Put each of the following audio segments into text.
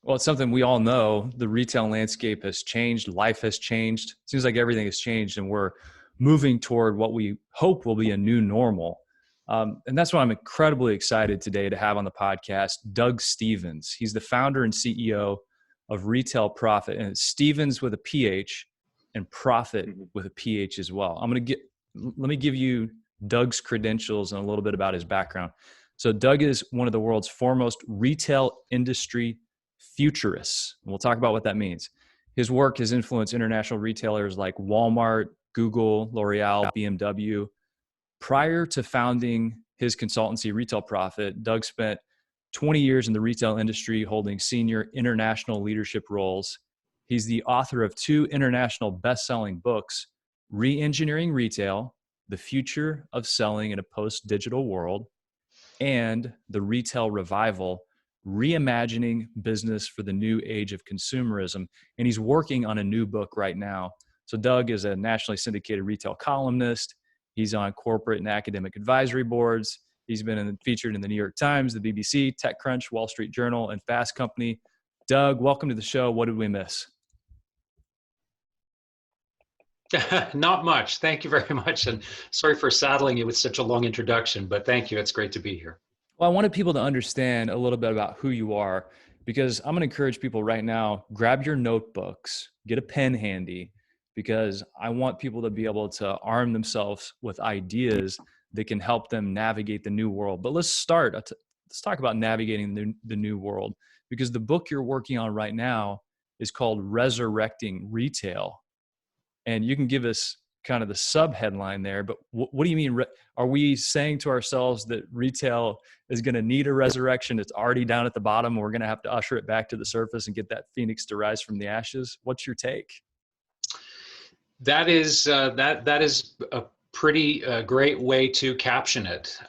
Well, it's something we all know. The retail landscape has changed. Life has changed. It seems like everything has changed, and we're moving toward what we hope will be a new normal. And that's why I'm incredibly excited today to have on the podcast Doug Stephens. He's the founder and CEO of Retail Profit, and it's Stephens with a PH and Profit with a PH as well. Let me give you Doug's credentials and a little bit about his background. So Doug is one of the world's foremost retail industry futurists. And we'll talk about what that means. His work has influenced international retailers like Walmart, Google, L'Oreal, BMW. Prior to founding his consultancy, Retail Profit, Doug spent 20 years in the retail industry holding senior international leadership roles. He's the author of 2 international best-selling books, Re-Engineering Retail, The Future of Selling in a Post-Digital World, and The Retail Revival, Reimagining Business for the New Age of Consumerism. And he's working on a new book right now. So Doug is a nationally syndicated retail columnist. He's on corporate and academic advisory boards. He's been featured in the New York Times, the BBC, TechCrunch, Wall Street Journal, and Fast Company. Doug, welcome to the show. What did we miss? Not much. Thank you very much. And sorry for saddling you with such a long introduction, but thank you. It's great to be here. Well, I wanted people to understand a little bit about who you are, because I'm going to encourage people right now, grab your notebooks, get a pen handy, because I want people to be able to arm themselves with ideas that can help them navigate the new world. But let's talk about navigating the new world, because the book you're working on right now is called Resurrecting Retail. And you can give us kind of the sub headline there, but what do you mean? Are we saying to ourselves that retail is going to need a resurrection? It's already down at the bottom. We're going to have to usher it back to the surface and get that phoenix to rise from the ashes. What's your take? That is a pretty great way to caption it.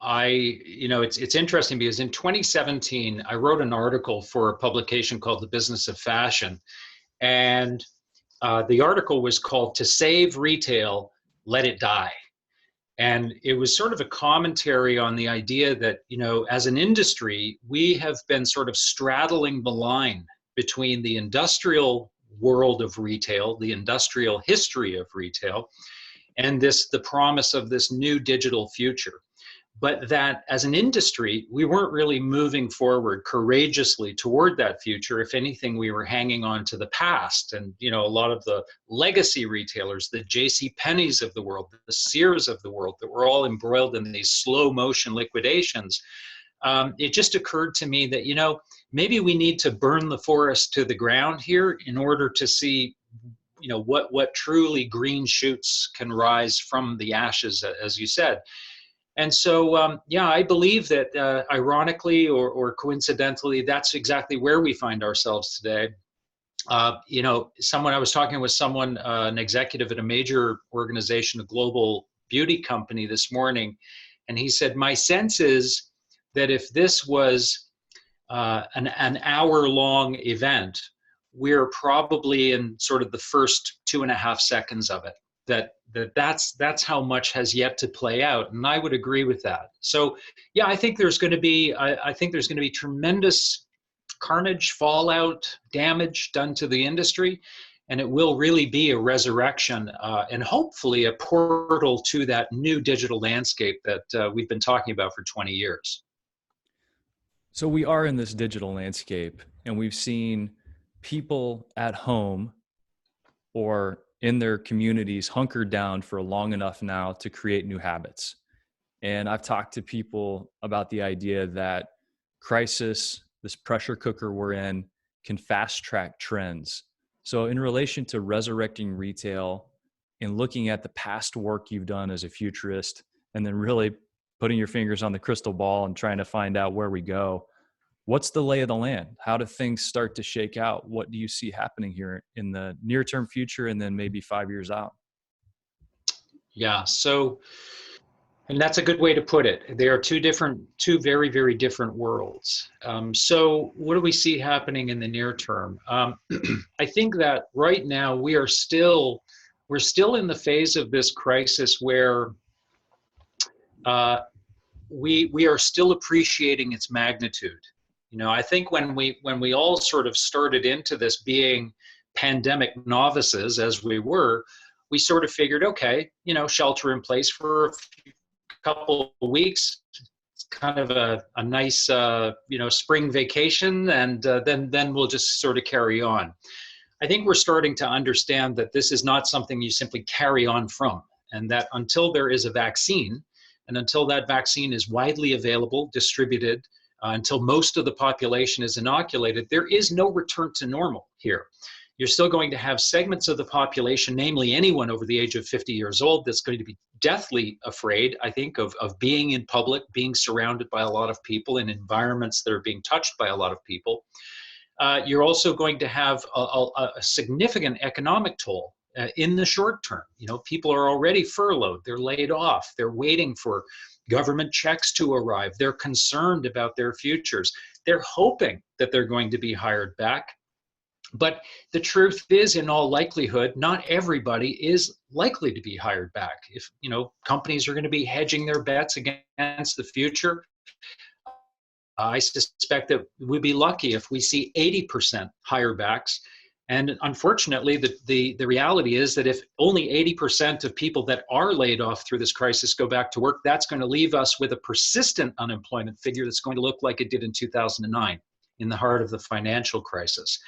It's interesting because in 2017, I wrote an article for a publication called The Business of Fashion, and the article was called "To Save Retail, Let It Die." And it was sort of a commentary on the idea that, as an industry, we have been sort of straddling the line between the industrial world of retail, the industrial history of retail, and the promise of this new digital future. But that as an industry, we weren't really moving forward courageously toward that future. If anything, we were hanging on to the past. And, a lot of the legacy retailers, the JCPenney's of the world, the Sears of the world, that were all embroiled in these slow motion liquidations. It just occurred to me that, maybe we need to burn the forest to the ground here in order to see, what truly green shoots can rise from the ashes, as you said. And so, I believe that ironically or coincidentally, that's exactly where we find ourselves today. I was talking with someone, an executive at a major organization, a global beauty company this morning, and he said, my sense is that if this was an hour-long event, we're probably in sort of the first 2.5 seconds of it. That's how much has yet to play out, and I would agree with that. So, I think there's going to be tremendous carnage, fallout, damage done to the industry, and it will really be a resurrection and hopefully a portal to that new digital landscape that we've been talking about for 20 years. So we are in this digital landscape, and we've seen people at home or in their communities hunkered down for long enough now to create new habits. And I've talked to people about the idea that crisis, this pressure cooker we're in, can fast track trends. So in relation to resurrecting retail and looking at the past work you've done as a futurist, and then really putting your fingers on the crystal ball and trying to find out where we go, what's the lay of the land? How do things start to shake out? What do you see happening here in the near-term future and then maybe 5 years out? Yeah, so, and that's a good way to put it. They are two very, very different worlds. So what do we see happening in the near term? I think that right now we're still in the phase of this crisis where we are still appreciating its magnitude. I think when we all sort of started into this being pandemic novices as we were, we sort of figured, okay, shelter in place for a couple of weeks. It's kind of a nice, spring vacation, and then we'll just sort of carry on. I think we're starting to understand that this is not something you simply carry on from, and that until there is a vaccine, and until that vaccine is widely available, distributed, until most of the population is inoculated, there is no return to normal here. You're still going to have segments of the population, namely anyone over the age of 50 years old, that's going to be deathly afraid, I think, of being in public, being surrounded by a lot of people in environments that are being touched by a lot of people. You're also going to have a significant economic toll in the short term. People are already furloughed, they're laid off, they're waiting for government checks to arrive, they're concerned about their futures, they're hoping that they're going to be hired back. But the truth is, in all likelihood, not everybody is likely to be hired back. If companies are going to be hedging their bets against the future, I suspect that we'd be lucky if we see 80% hire backs. And unfortunately, the reality is that if only 80% of people that are laid off through this crisis go back to work, that's going to leave us with a persistent unemployment figure that's going to look like it did in 2009, in the heart of the financial crisis.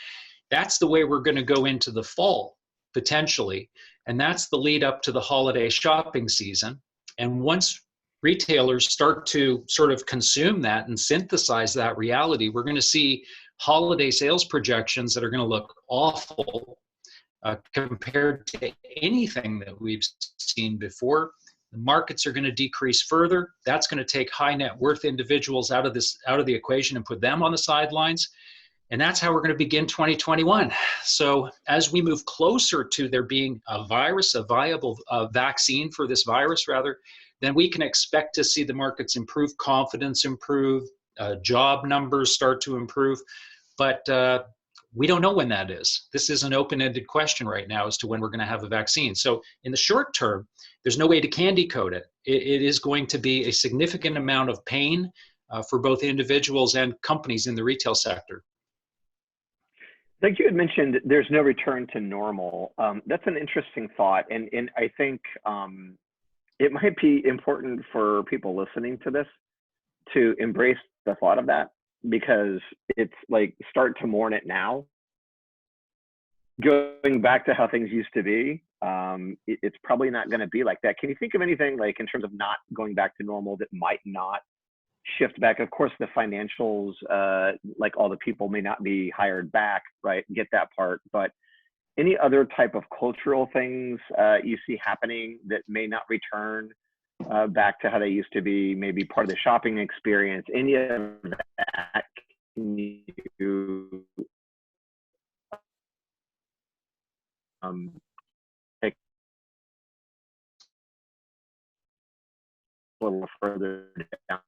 That's the way we're going to go into the fall, potentially. And that's the lead up to the holiday shopping season. And once retailers start to sort of consume that and synthesize that reality, we're going to see holiday sales projections that are going to look awful compared to anything that we've seen before. The markets are going to decrease further. That's going to take high net worth individuals out of the equation and put them on the sidelines. And that's how we're going to begin 2021. So as we move closer to there being a viable vaccine for this virus, rather, then we can expect to see the markets improve, confidence improve, job numbers start to improve. But we don't know when that is. This is an open-ended question right now as to when we're going to have a vaccine. So in the short term, there's no way to candy coat it. It is going to be a significant amount of pain for both individuals and companies in the retail sector. Like you had mentioned, there's no return to normal. That's an interesting thought. And I think it might be important for people listening to this to embrace the thought of that, because it's like, start to mourn it now. Going back to how things used to be, it's probably not going to be like that. Can you think of anything, like, in terms of not going back to normal, that might not shift back? Of course, the financials, like all the people may not be hired back, right? Get that part. But any other type of cultural things you see happening that may not return back to how they used to be, maybe part of the shopping experience, any of that? Can you take a little further down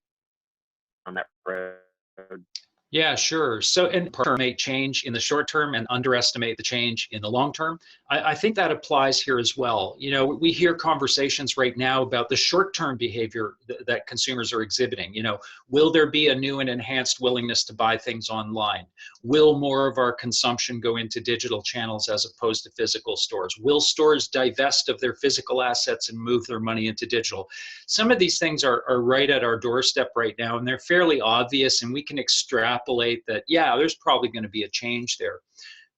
on that road? Yeah, sure. So, and may change in the short term and underestimate the change in the long term. I think that applies here as well. We hear conversations right now about the short-term behavior that consumers are exhibiting. Will there be a new and enhanced willingness to buy things online? Will more of our consumption go into digital channels as opposed to physical stores? Will stores divest of their physical assets and move their money into digital? Some of these things are right at our doorstep right now, and they're fairly obvious, and we can extrapolate that, yeah, there's probably going to be a change there.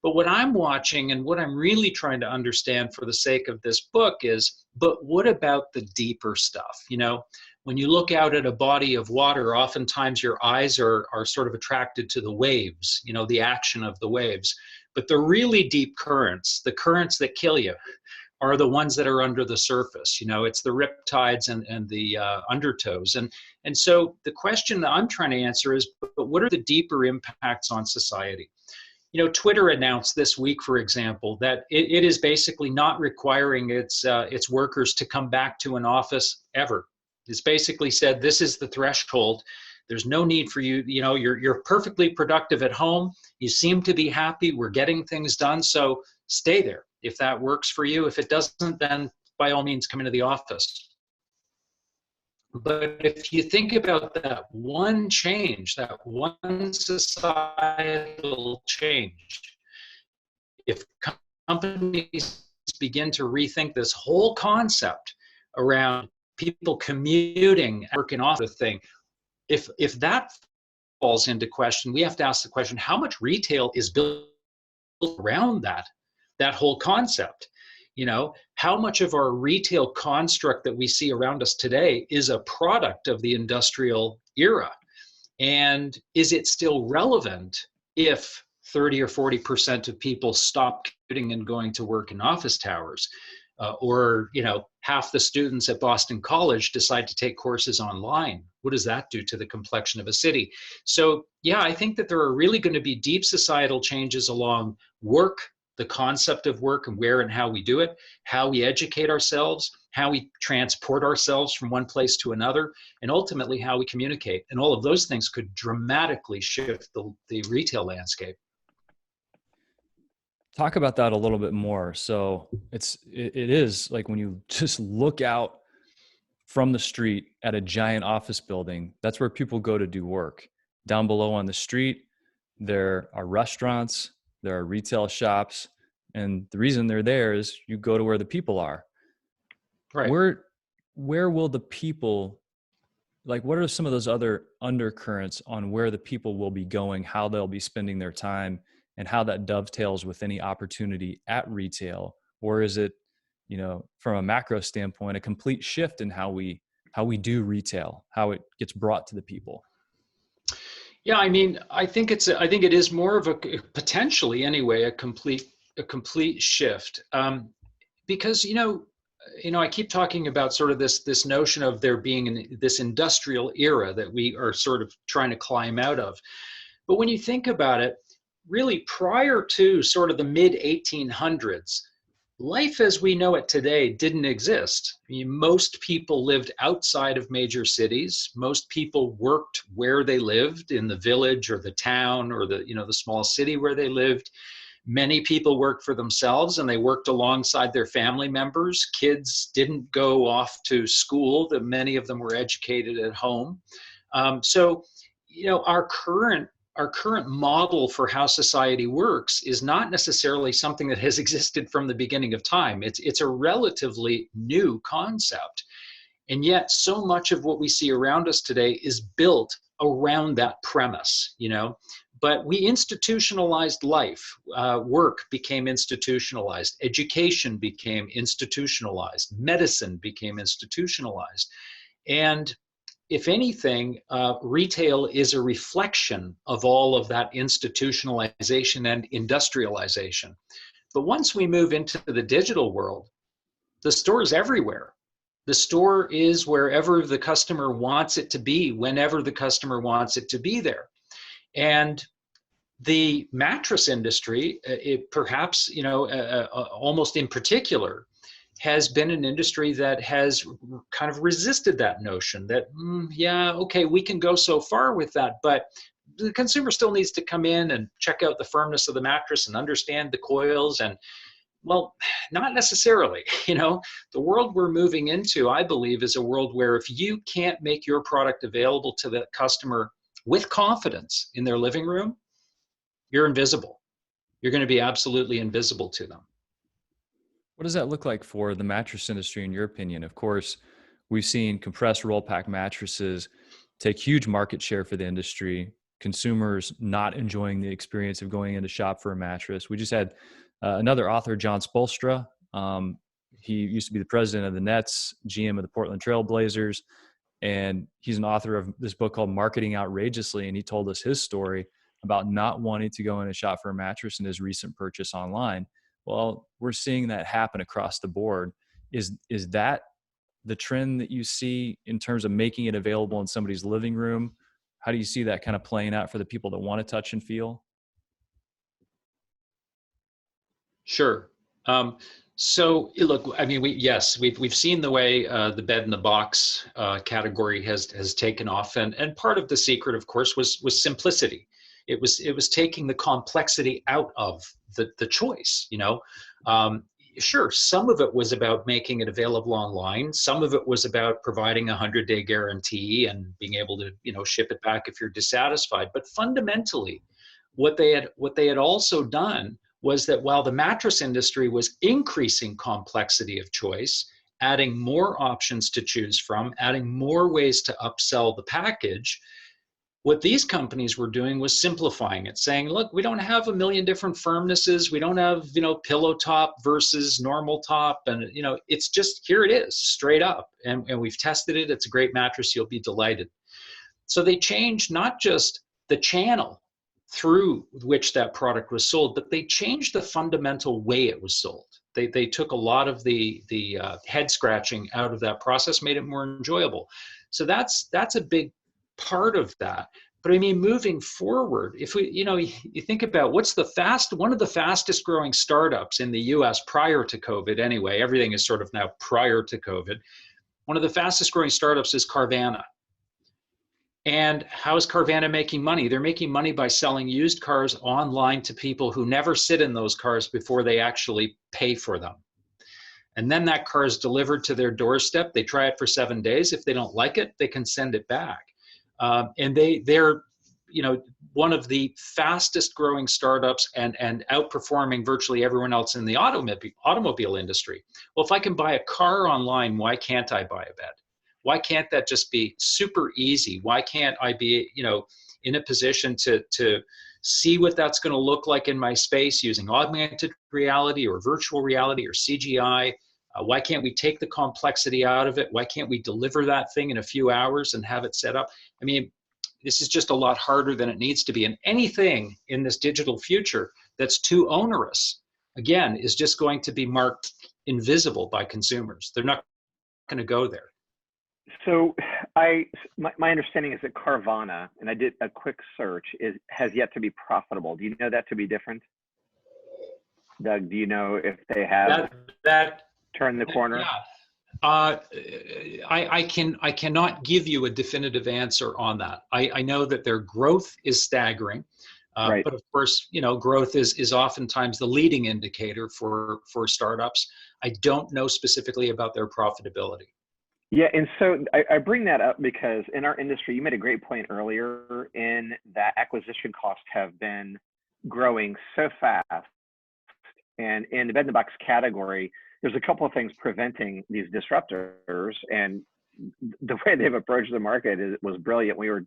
But what I'm watching and what I'm really trying to understand for the sake of this book is, but what about the deeper stuff? When you look out at a body of water, oftentimes your eyes are sort of attracted to the waves, the action of the waves. But the really deep currents, the currents that kill you, are the ones that are under the surface. It's the riptides and the undertows. And so the question that I'm trying to answer is, but what are the deeper impacts on society? Twitter announced this week, for example, that it is basically not requiring its workers to come back to an office ever. It's basically said, this is the threshold. There's no need for you. You're perfectly productive at home. You seem to be happy. We're getting things done. So stay there if that works for you. If it doesn't, then by all means, come into the office. But if you think about that one change, that one societal change, if companies begin to rethink this whole concept around people commuting, working off the thing, if that falls into question, we have to ask the question, how much retail is built around that whole concept? You know, how much of our retail construct that we see around us today is a product of the industrial era? And is it still relevant if 30 or 40% of people stop commuting and going to work in office towers? Or, you know, half the students at Boston College decide to take courses online. What does that do to the complexion of a city? So, yeah, I think that there are really going to be deep societal changes along work, the concept of work and where and how we do it, how we educate ourselves, how we transport ourselves from one place to another, and ultimately how we communicate. And all of those things could dramatically shift the retail landscape. Talk about that a little bit more. So it is like when you just look out from the street at a giant office building, that's where people go to do work. Down below on the street, there are restaurants, there are retail shops, and the reason they're there is you go to where the people are. Right. Where will the people, like, what are some of those other undercurrents on where the people will be going, how they'll be spending their time, and how that dovetails with any opportunity at retail? Or is it, you know, from a macro standpoint, a complete shift in how we do retail, how it gets brought to the people? Yeah, I mean, I think it is more of a, potentially anyway, a complete shift, because I keep talking about sort of this notion of there being this industrial era that we are sort of trying to climb out of. But when you think about it, really prior to sort of the mid 1800s, life as we know it today didn't exist. I mean, most people lived outside of major cities. Most people worked where they lived, in the village or the town or the small city where they lived. Many people worked for themselves and they worked alongside their family members. Kids didn't go off to school. Many of them were educated at home. So, our current model for how society works is not necessarily something that has existed from the beginning of time. It's a relatively new concept. And yet so much of what we see around us today is built around that premise, But we institutionalized life. Work became institutionalized. Education became institutionalized. Medicine became institutionalized. And if anything, retail is a reflection of all of that institutionalization and industrialization. But once we move into the digital world, the store is everywhere. The store is wherever the customer wants it to be, whenever the customer wants it to be there. And the mattress industry, perhaps, almost in particular, has been an industry that has kind of resisted that notion that, okay, we can go so far with that, but the consumer still needs to come in and check out the firmness of the mattress and understand the coils. And, well, not necessarily. The world we're moving into, I believe, is a world where if you can't make your product available to the customer with confidence in their living room, you're invisible. You're going to be absolutely invisible to them. What does that look like for the mattress industry, in your opinion? Of course, we've seen compressed roll pack mattresses take huge market share for the industry, consumers not enjoying the experience of going in to shop for a mattress. We just had another author, John Spolstra. He used to be the president of the Nets, GM of the Portland Trail Blazers, and he's an author of this book called Marketing Outrageously, and he told us his story about not wanting to go in and shop for a mattress in his recent purchase online. Well, we're seeing that happen across the board. Is that the trend that you see in terms of making it available in somebody's living room? How do you see that kind of playing out for the people that want to touch and feel? Sure. So look, I mean, we've seen the way the bed in the box category has taken off, and part of the secret, of course, was simplicity. It was taking the complexity out of the choice. sure, some of it was about making it available online. Some of it was about providing a 100-day guarantee and being able to, ship it back if you're dissatisfied. But fundamentally, what they had also done was that while the mattress industry was increasing complexity of choice, adding more options to choose from, adding more ways to upsell the package, what these companies were doing was simplifying it, saying, look, we don't have a million different firmnesses. We don't have, pillow top versus normal top. And, it's just, here it is, straight up. And we've tested it. It's a great mattress. You'll be delighted. So they changed not just the channel through which that product was sold, but they changed the fundamental way it was sold. They took a lot of the head scratching out of that process, made it more enjoyable. So that's a big part of that. But I mean, moving forward, if we, you think about one of the fastest growing startups in the US prior to COVID, anyway, everything is sort of now prior to COVID. One of the fastest growing startups is Carvana. And how is Carvana making money? They're making money by selling used cars online to people who never sit in those cars before they actually pay for them. And then that car is delivered to their doorstep. They try it for 7 days. If they don't like it, they can send it back. And they're one of the fastest growing startups and outperforming virtually everyone else in the automobile industry. Well, if I can buy a car online, why can't I buy a bed? Why can't that just be super easy? Why can't I be, in a position to see what that's going to look like in my space using augmented reality or virtual reality or CGI? Why can't we take the complexity out of it? Why can't we deliver that thing in a few hours and have it set up? I mean, this is just a lot harder than it needs to be. And anything in this digital future that's too onerous, again, is just going to be marked invisible by consumers. They're not going to go there. So my understanding is that Carvana, and I did a quick search, has yet to be profitable. Do you know that to be different? Doug, do you know if they have that turned the corner? Yeah. I cannot give you a definitive answer on that. I know that their growth is staggering, Right. but of course, growth is oftentimes the leading indicator for startups. I don't know specifically about their profitability. Yeah, and so I bring that up because in our industry, you made a great point earlier in that acquisition costs have been growing so fast. And in the bed-in-a-box category, there's a couple of things preventing these disruptors. And the way they've approached the market was brilliant. We were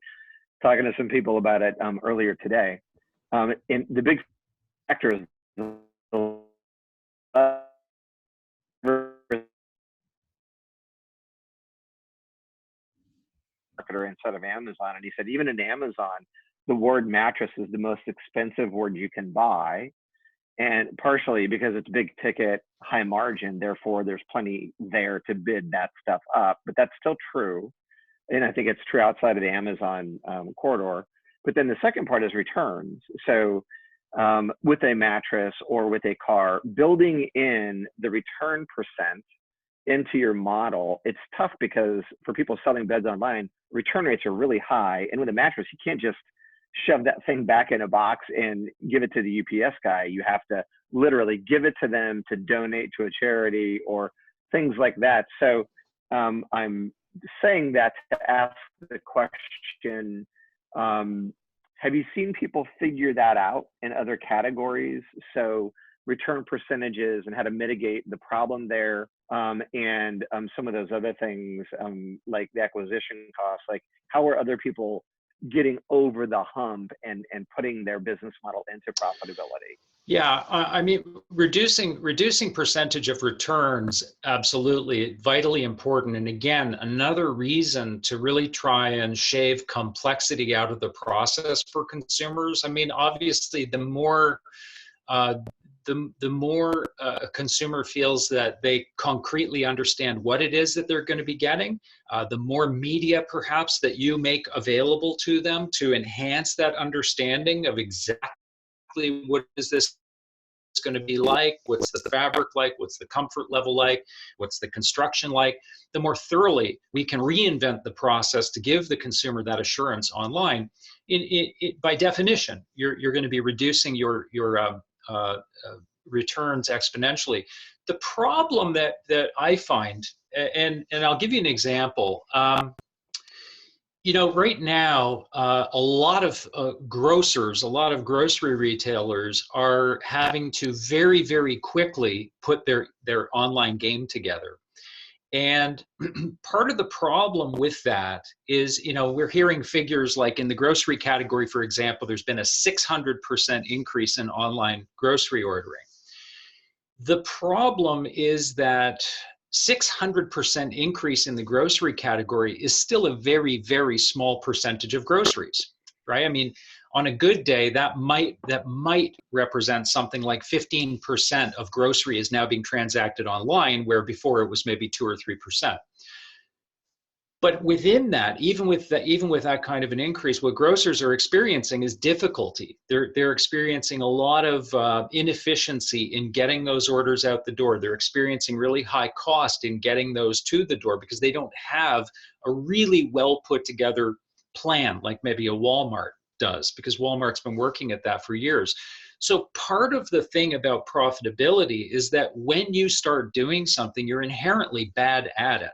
talking to some people about it earlier today. And the big factor is the marketer inside of Amazon, and he said even in Amazon, the word mattress is the most expensive word you can buy, and partially because it's big ticket, high margin, therefore there's plenty there to bid that stuff up. But that's still true, and I think it's true outside of the Amazon corridor. But then the second part is returns. So with a mattress or with a car, building in the return percent into your model, it's tough because for people selling beds online, return rates are really high. And with a mattress, you can't just shove that thing back in a box and give it to the UPS guy. You have to literally give it to them to donate to a charity or things like that. So I'm saying that to ask the question, have you seen people figure that out in other categories? So return percentages and how to mitigate the problem there, and some of those other things like the acquisition costs, like how are other people getting over the hump and putting their business model into profitability? Yeah, I mean, reducing percentage of returns, absolutely, vitally important. And again, another reason to really try and shave complexity out of the process for consumers. I mean, obviously, the more a consumer feels that they concretely understand what it is that they're going to be getting, the more media perhaps that you make available to them to enhance that understanding of exactly what is this going to be like, what's the fabric like, what's the comfort level like, what's the construction like, the more thoroughly we can reinvent the process to give the consumer that assurance online. By definition, you're going to be reducing your returns exponentially. The problem that I find, and I'll give you an example. Right now, a lot of grocers, a lot of grocery retailers are having to very, very quickly put their online game together. And part of the problem with that is, we're hearing figures like in the grocery category, for example, there's been a 600% increase in online grocery ordering. The problem is that 600% increase in the grocery category is still a very, very small percentage of groceries, right? I mean, on a good day, that might represent something like 15% of grocery is now being transacted online, where before it was maybe 2 or 3%. But within that, even with that kind of an increase, what grocers are experiencing is difficulty. They're experiencing a lot of inefficiency in getting those orders out the door. They're experiencing really high cost in getting those to the door because they don't have a really well put together plan like maybe a Walmart does, because Walmart's been working at that for years. So part of the thing about profitability is that when you start doing something, you're inherently bad at it.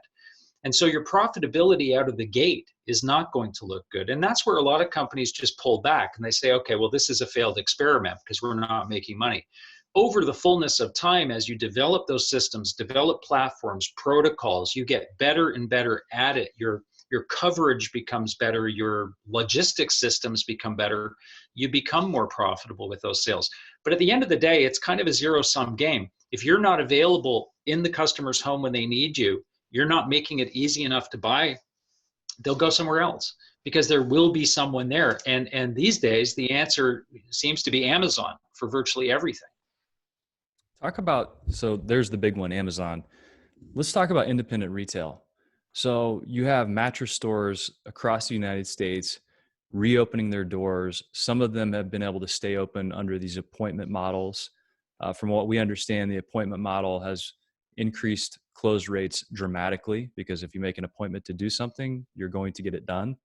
And so your profitability out of the gate is not going to look good. And that's where a lot of companies just pull back and they say, okay, well, this is a failed experiment because we're not making money. Over the fullness of time, as you develop those systems, develop platforms, protocols, you get better and better at it. Your coverage becomes better. Your logistics systems become better. You become more profitable with those sales. But at the end of the day, it's kind of a zero-sum game. If you're not available in the customer's home when they need you, you're not making it easy enough to buy, they'll go somewhere else because there will be someone there. And these days, the answer seems to be Amazon for virtually everything. So there's the big one, Amazon. Let's talk about independent retail. So you have mattress stores across the United States reopening their doors. Some of them have been able to stay open under these appointment models. From what we understand, the appointment model has increased close rates dramatically because if you make an appointment to do something, you're going to get it done.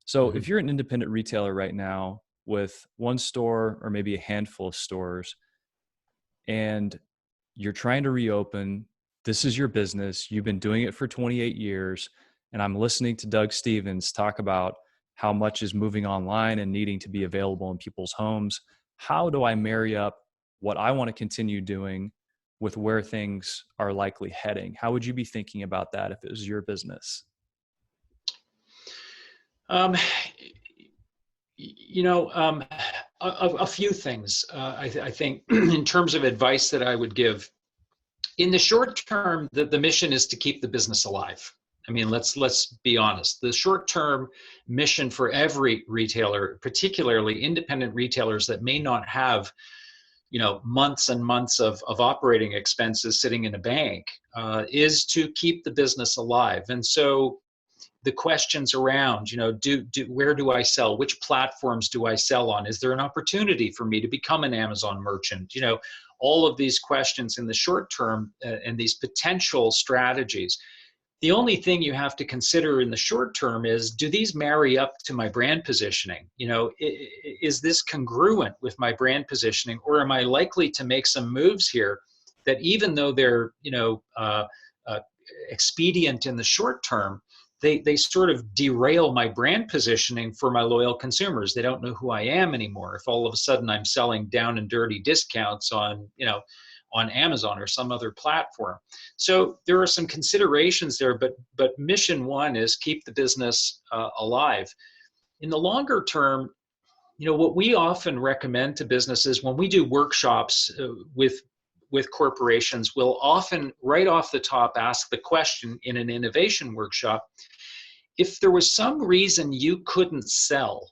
So if you're an independent retailer right now with one store or maybe a handful of stores and you're trying to reopen, this is your business, you've been doing it for 28 years, and I'm listening to Doug Stephens talk about how much is moving online and needing to be available in people's homes. How do I marry up what I want to continue doing with where things are likely heading? How would you be thinking about that if it was your business? A few things. I think in terms of advice that I would give. In the short term, the mission is to keep the business alive. I mean, let's be honest. The short-term mission for every retailer, particularly independent retailers that may not have months and months of operating expenses sitting in a bank, is to keep the business alive. And so the questions around, where do I sell? Which platforms do I sell on? Is there an opportunity for me to become an Amazon merchant? All of these questions in the short term and these potential strategies. The only thing you have to consider in the short term is, do these marry up to my brand positioning? Is this congruent with my brand positioning, or am I likely to make some moves here that, even though they're expedient in the short term, they sort of derail my brand positioning for my loyal consumers? They don't know who I am anymore. If all of a sudden I'm selling down and dirty discounts on Amazon or some other platform. So there are some considerations there, but mission one is keep the business alive. In the longer term, what we often recommend to businesses when we do workshops with corporations, we'll often right off the top ask the question in an innovation workshop: if there was some reason you couldn't sell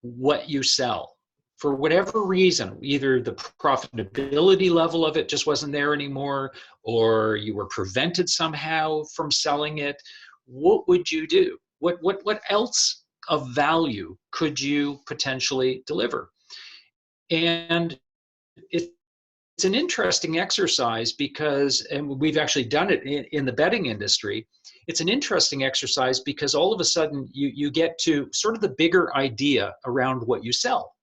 what you sell, for whatever reason, either the profitability level of it just wasn't there anymore, or you were prevented somehow from selling it, what would you do? What else of value could you potentially deliver? And it's an interesting exercise because, and we've actually done it in the bedding industry, it's an interesting exercise because all of a sudden you get to sort of the bigger idea around what you sell.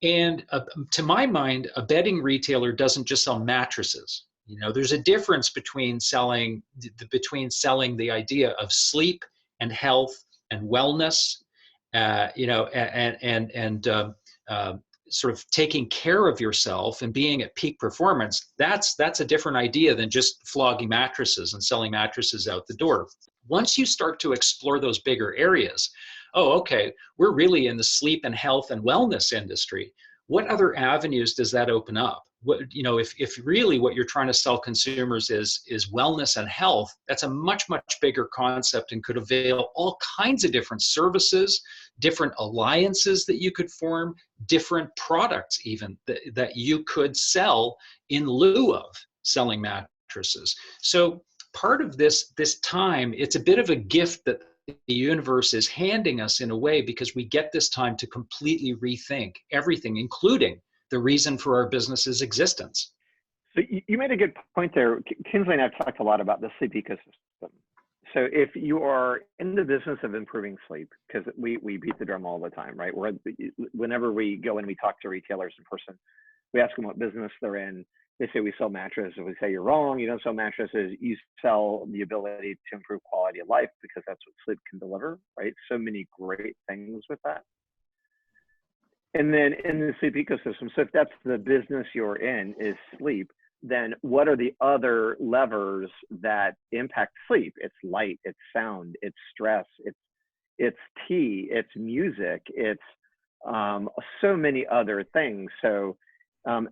And to my mind, a bedding retailer doesn't just sell mattresses. There's a difference between selling the idea of sleep and health and wellness, and sort of taking care of yourself and being at peak performance. That's a different idea than just flogging mattresses and selling mattresses out the door. Once you start to explore those bigger areas, oh, okay, we're really in the sleep and health and wellness industry. What other avenues does that open up? If really what you're trying to sell consumers is wellness and health, that's a much, much bigger concept and could avail all kinds of different services, different alliances that you could form, different products even that you could sell in lieu of selling mattresses. So part of this time, it's a bit of a gift that the universe is handing us in a way, because we get this time to completely rethink everything, including the reason for our business's existence. So you made a good point there. Kinsley and I have talked a lot about the sleep ecosystem. So if you are in the business of improving sleep, because we beat the drum all the time, right? Whenever we go and we talk to retailers in person, we ask them what business they're in. They say we sell mattresses. We say you're wrong. You don't sell mattresses. You sell the ability to improve quality of life, because that's what sleep can deliver, right? So many great things with that. And then in the sleep ecosystem, so if that's the business you're in, is sleep, then what are the other levers that impact sleep? It's light, it's sound, it's stress, it's tea, it's music, it's so many other things. So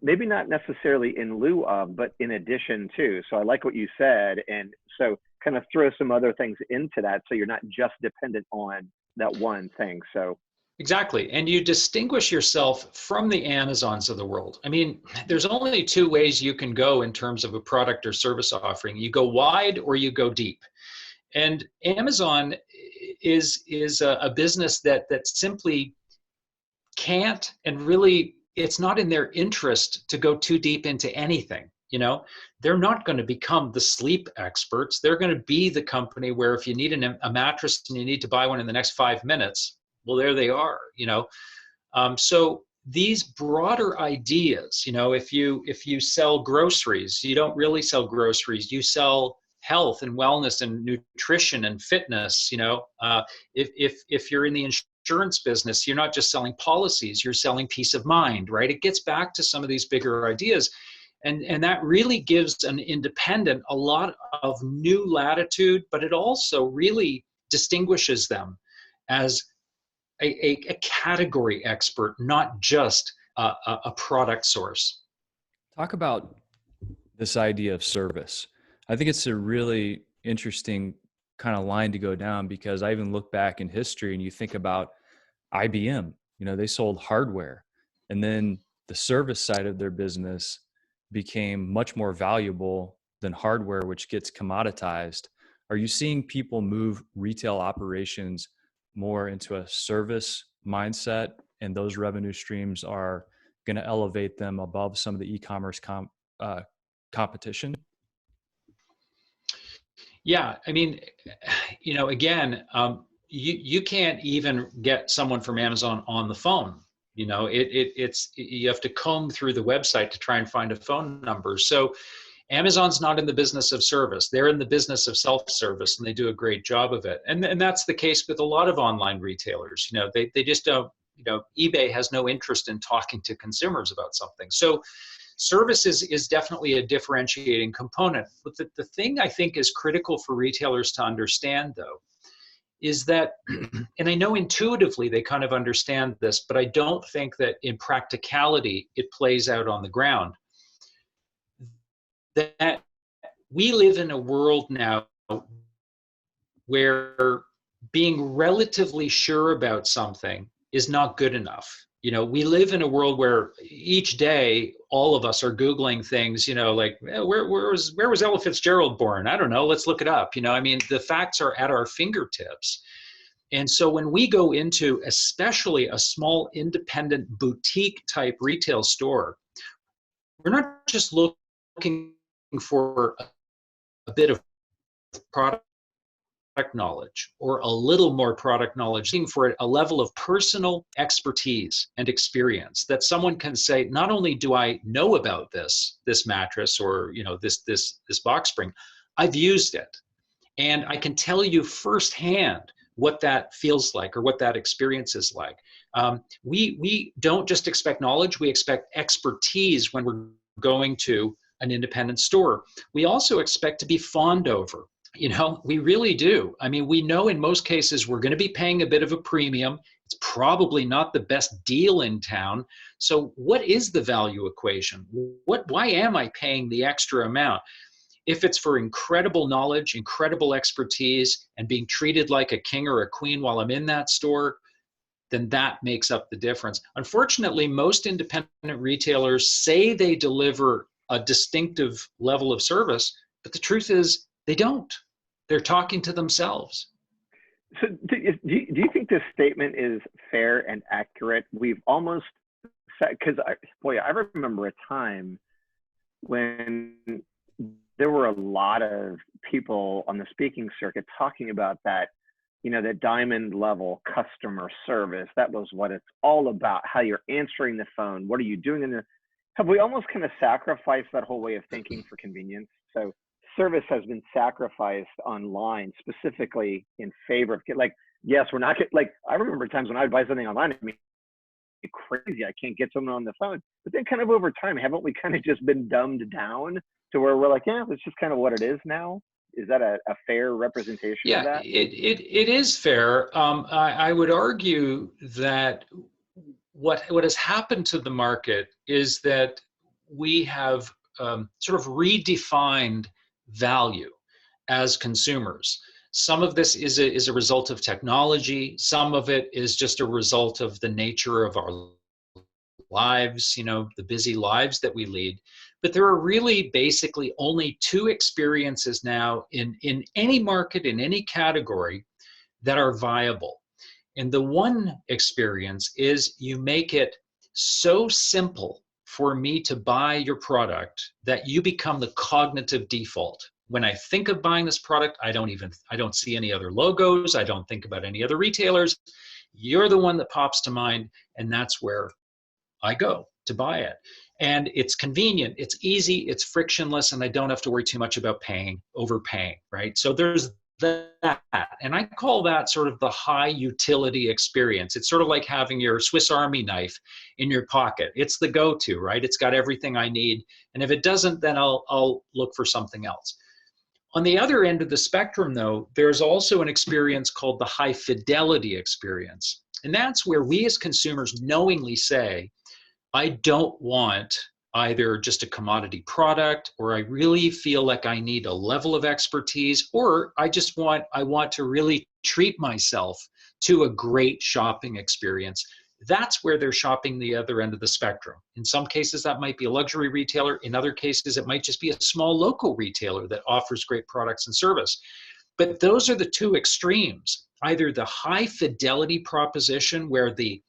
maybe not necessarily in lieu of, but in addition to. So I like what you said. And so kind of throw some other things into that, so you're not just dependent on that one thing. So exactly. And you distinguish yourself from the Amazons of the world. I mean, there's only two ways you can go in terms of a product or service offering. You go wide or you go deep. And Amazon is a business that simply can't, and really it's not in their interest to go too deep into anything. They're not going to become the sleep experts. They're going to be the company where if you need a mattress and you need to buy one in the next 5 minutes, well, there they are. So these broader ideas, if you sell groceries, you don't really sell groceries. You sell health and wellness and nutrition and fitness. If you're in the insurance business, you're not just selling policies, you're selling peace of mind, right? It gets back to some of these bigger ideas. And that really gives an independent a lot of new latitude, but it also really distinguishes them as a category expert, not just a product source. Talk about this idea of service. I think it's a really interesting kind of line to go down, because I even look back in history and you think about IBM, they sold hardware, and then the service side of their business became much more valuable than hardware, which gets commoditized. Are you seeing people move retail operations more into a service mindset, and those revenue streams are going to elevate them above some of the e-commerce competition? Yeah, I mean, again, you can't even get someone from Amazon on the phone. It's you have to comb through the website to try and find a phone number. So Amazon's not in the business of service. They're in the business of self-service, and they do a great job of it. And that's the case with a lot of online retailers. They just don't, eBay has no interest in talking to consumers about something. So service is definitely a differentiating component. But the thing I think is critical for retailers to understand, though, is that, and I know intuitively they kind of understand this, but I don't think that in practicality it plays out on the ground, that we live in a world now where being relatively sure about something is not good enough. We live in a world where each day all of us are Googling things, like, where was Ella Fitzgerald born? I don't know. Let's look it up. I mean, the facts are at our fingertips. And so when we go into especially a small independent boutique type retail store, we're not just looking for a bit of product knowledge or a little more product knowledge, looking for a level of personal expertise and experience that someone can say, not only do I know about this mattress or, you know, this box spring, I've used it. And I can tell you firsthand what that feels like or what that experience is like. We don't just expect knowledge, we expect expertise when we're going to an independent store. We also expect to be fawned over. You know, we really do. I mean, we know in most cases we're going to be paying a bit of a premium. It's probably not the best deal in town. So what is the value equation? Why am I paying the extra amount? If it's for incredible knowledge, incredible expertise, and being treated like a king or a queen while I'm in that store, then that makes up the difference. Unfortunately, most independent retailers say they deliver a distinctive level of service, but the truth is they don't. They're talking to themselves. So do you think this statement is fair and accurate? We've almost said, because I remember a time when there were a lot of people on the speaking circuit talking about that, you know, the diamond level customer service. That was what it's all about, how you're answering the phone. What are you doing in the, have we almost kind of sacrificed that whole way of thinking for convenience? So service has been sacrificed online specifically in favor of, like, yes, we're not, like, I remember times when I would buy something online, I mean, crazy, I can't get someone on the phone. But then kind of over time, haven't we kind of just been dumbed down to where we're like, yeah, that's just kind of what it is now? Is that a fair representation of that? It is fair. I would argue that what has happened to the market is that we have sort of redefined value as consumers. Some of this is a result of technology. Some of it is just a result of the nature of our lives, you know, the busy lives that we lead. But there are really basically only two experiences now in any market, in any category, that are viable. And the one experience is you make it so simple for me to buy your product that you become the cognitive default. When I think of buying this product, I don't see any other logos. I don't think about any other retailers. You're the one that pops to mind, and that's where I go to buy it. And it's convenient, it's easy, it's frictionless, and I don't have to worry too much about overpaying, right? So there's that. And I call that sort of the high utility experience. It's sort of like having your Swiss Army knife in your pocket. It's the go-to, right? It's got everything I need. And if it doesn't, then I'll look for something else. On the other end of the spectrum, though, there's also an experience called the high fidelity experience. And that's where we as consumers knowingly say, I don't want either just a commodity product, or I really feel like I need a level of expertise, or I want to really treat myself to a great shopping experience. That's where they're shopping the other end of the spectrum. In some cases, that might be a luxury retailer. In other cases, it might just be a small local retailer that offers great products and service. But those are the two extremes. Either the high fidelity proposition where the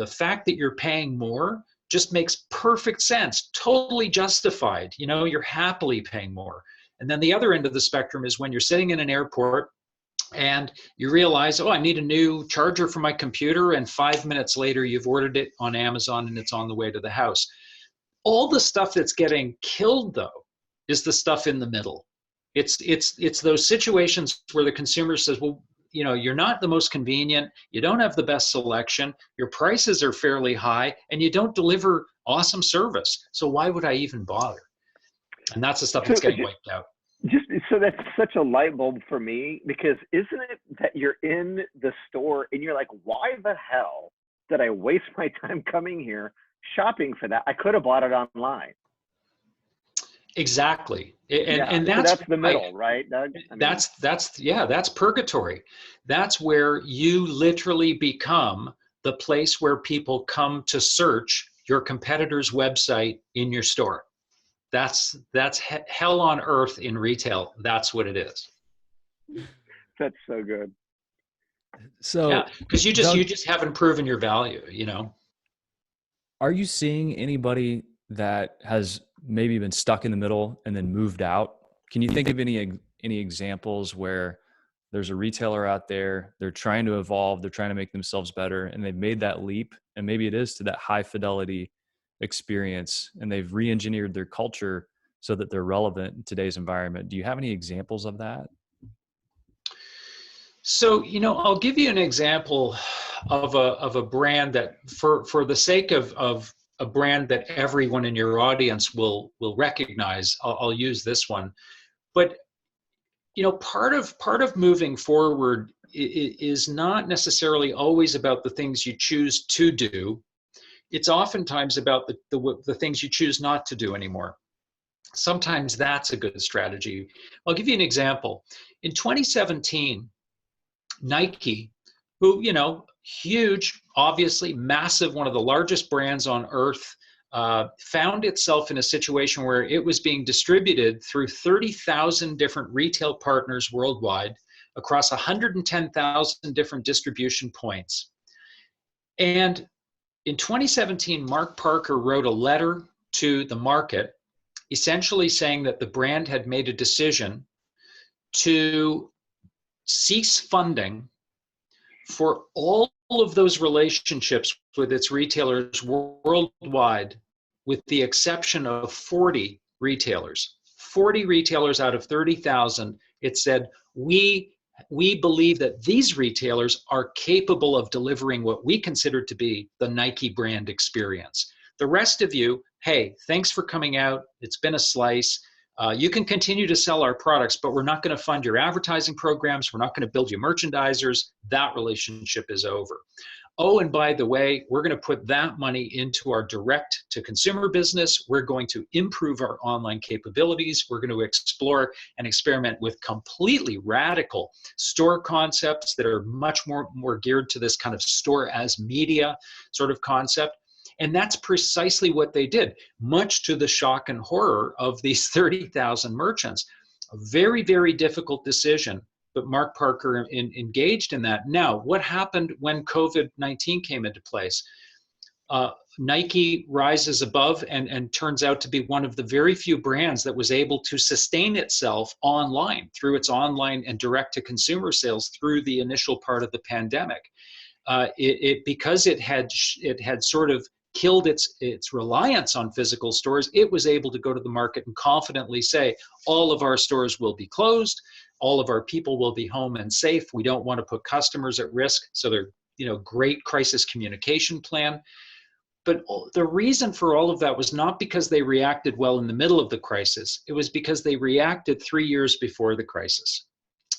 fact that you're paying more just makes perfect sense, totally justified. You know, you're happily paying more. And then the other end of the spectrum is when you're sitting in an airport and you realize, oh, I need a new charger for my computer, and 5 minutes later you've ordered it on Amazon and it's on the way to the house. All the stuff that's getting killed, though, is the stuff in the middle. It's those situations where the consumer says, well, you know, you're not the most convenient, you don't have the best selection, your prices are fairly high, and you don't deliver awesome service. So why would I even bother? And that's the stuff that's getting wiped out. So that's such a light bulb for me, because isn't it that you're in the store and you're like, why the hell did I waste my time coming here shopping for that? I could have bought it online. Exactly. And that's, so that's the middle, right, Doug? I mean, that's purgatory. That's where you literally become the place where people come to search your competitor's website in your store. That's hell on earth in retail. That's what it is. That's so good. So yeah, because you just haven't proven your value, you know. Are you seeing anybody that has maybe been stuck in the middle and then moved out? Can you think of any examples where there's a retailer out there, they're trying to evolve, they're trying to make themselves better, and they've made that leap, and maybe it is to that high fidelity experience, and they've re-engineered their culture so that they're relevant in today's environment. Do you have any examples of that? So, I'll give you an example of a brand that, for the sake of a brand that everyone in your audience will recognize, I'll use this one. But part of moving forward is not necessarily always about the things you choose to do. It's oftentimes about the things you choose not to do anymore. Sometimes that's a good strategy. I'll give you an example. In 2017, Nike, who, huge, obviously massive, one of the largest brands on earth, found itself in a situation where it was being distributed through 30,000 different retail partners worldwide across 110,000 different distribution points. And in 2017, Mark Parker wrote a letter to the market, essentially saying that the brand had made a decision to cease funding for all of those relationships with its retailers worldwide, with the exception of 40 retailers. 40 retailers out of 30,000, it said, we believe that these retailers are capable of delivering what we consider to be the Nike brand experience. The rest of you, hey, thanks for coming out. It's been a slice. You can continue to sell our products, but we're not going to fund your advertising programs. We're not going to build you merchandisers. That relationship is over. Oh, and by the way, we're going to put that money into our direct to consumer business. We're going to improve our online capabilities. We're going to explore and experiment with completely radical store concepts that are much more geared to this kind of store as media sort of concept. And that's precisely what they did, much to the shock and horror of these 30,000 merchants. A very, very difficult decision, but Mark Parker engaged in that. Now, what happened when COVID-19 came into place? Nike rises above and turns out to be one of the very few brands that was able to sustain itself online through its online and direct-to-consumer sales through the initial part of the pandemic. Because it had sort of killed its reliance on physical stores, it was able to go to the market and confidently say, all of our stores will be closed, all of our people will be home and safe. We don't want to put customers at risk. So they're, great crisis communication plan. But the reason for all of that was not because they reacted well in the middle of the crisis. It was because they reacted 3 years before the crisis.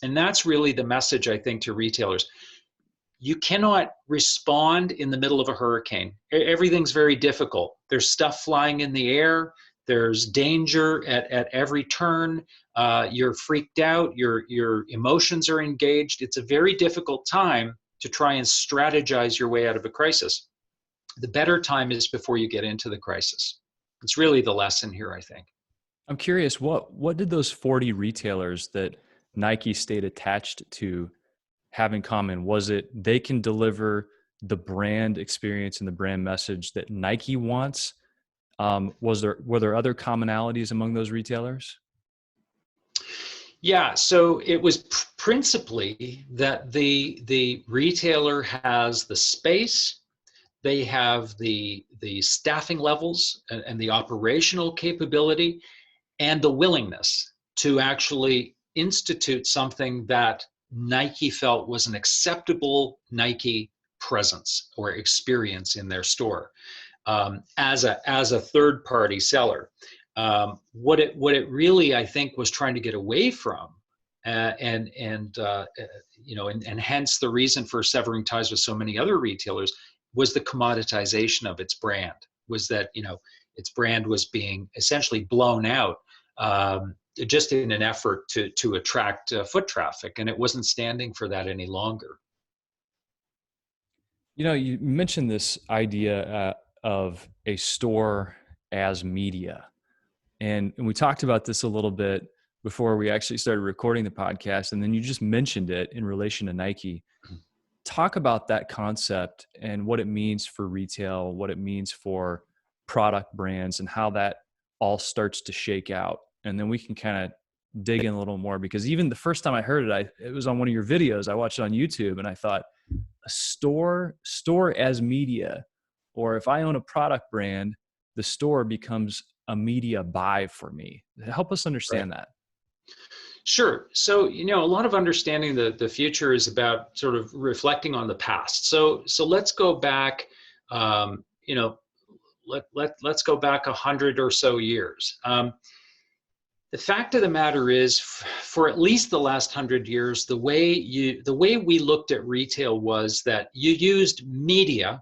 And that's really the message, I think, to retailers. You cannot respond in the middle of a hurricane. Everything's very difficult. There's stuff flying in the air. There's danger at every turn. You're freaked out. Your emotions are engaged. It's a very difficult time to try and strategize your way out of a crisis. The better time is before you get into the crisis. It's really the lesson here, I think. I'm curious, what did those 40 retailers that Nike stayed attached to have in common? Was it they can deliver the brand experience and the brand message that Nike wants? Were there other commonalities among those retailers? Yeah, so it was principally that the retailer has the space, they have the staffing levels and the operational capability and the willingness to actually institute something that Nike felt was an acceptable Nike presence or experience in their store as a third party seller. What it really, I think, was trying to get away from, and hence the reason for severing ties with so many other retailers, was the commoditization of its brand. Was that its brand was being essentially blown out just in an effort to attract foot traffic, and it wasn't standing for that any longer. You mentioned this idea of a store as media. And we talked about this a little bit before we actually started recording the podcast. And then you just mentioned it in relation to Nike. Talk about that concept and what it means for retail, what it means for product brands, and how that all starts to shake out. And then we can kind of dig in a little more, because even the first time I heard it, it was on one of your videos. I watched it on YouTube and I thought, a store as media, or if I own a product brand, the store becomes a media buy for me. Help us understand that. Sure. So, a lot of understanding the future is about sort of reflecting on the past. So let's go back, let's go back 100 or so years. The fact of the matter is, for at least the last 100 years, the way we looked at retail was that you used media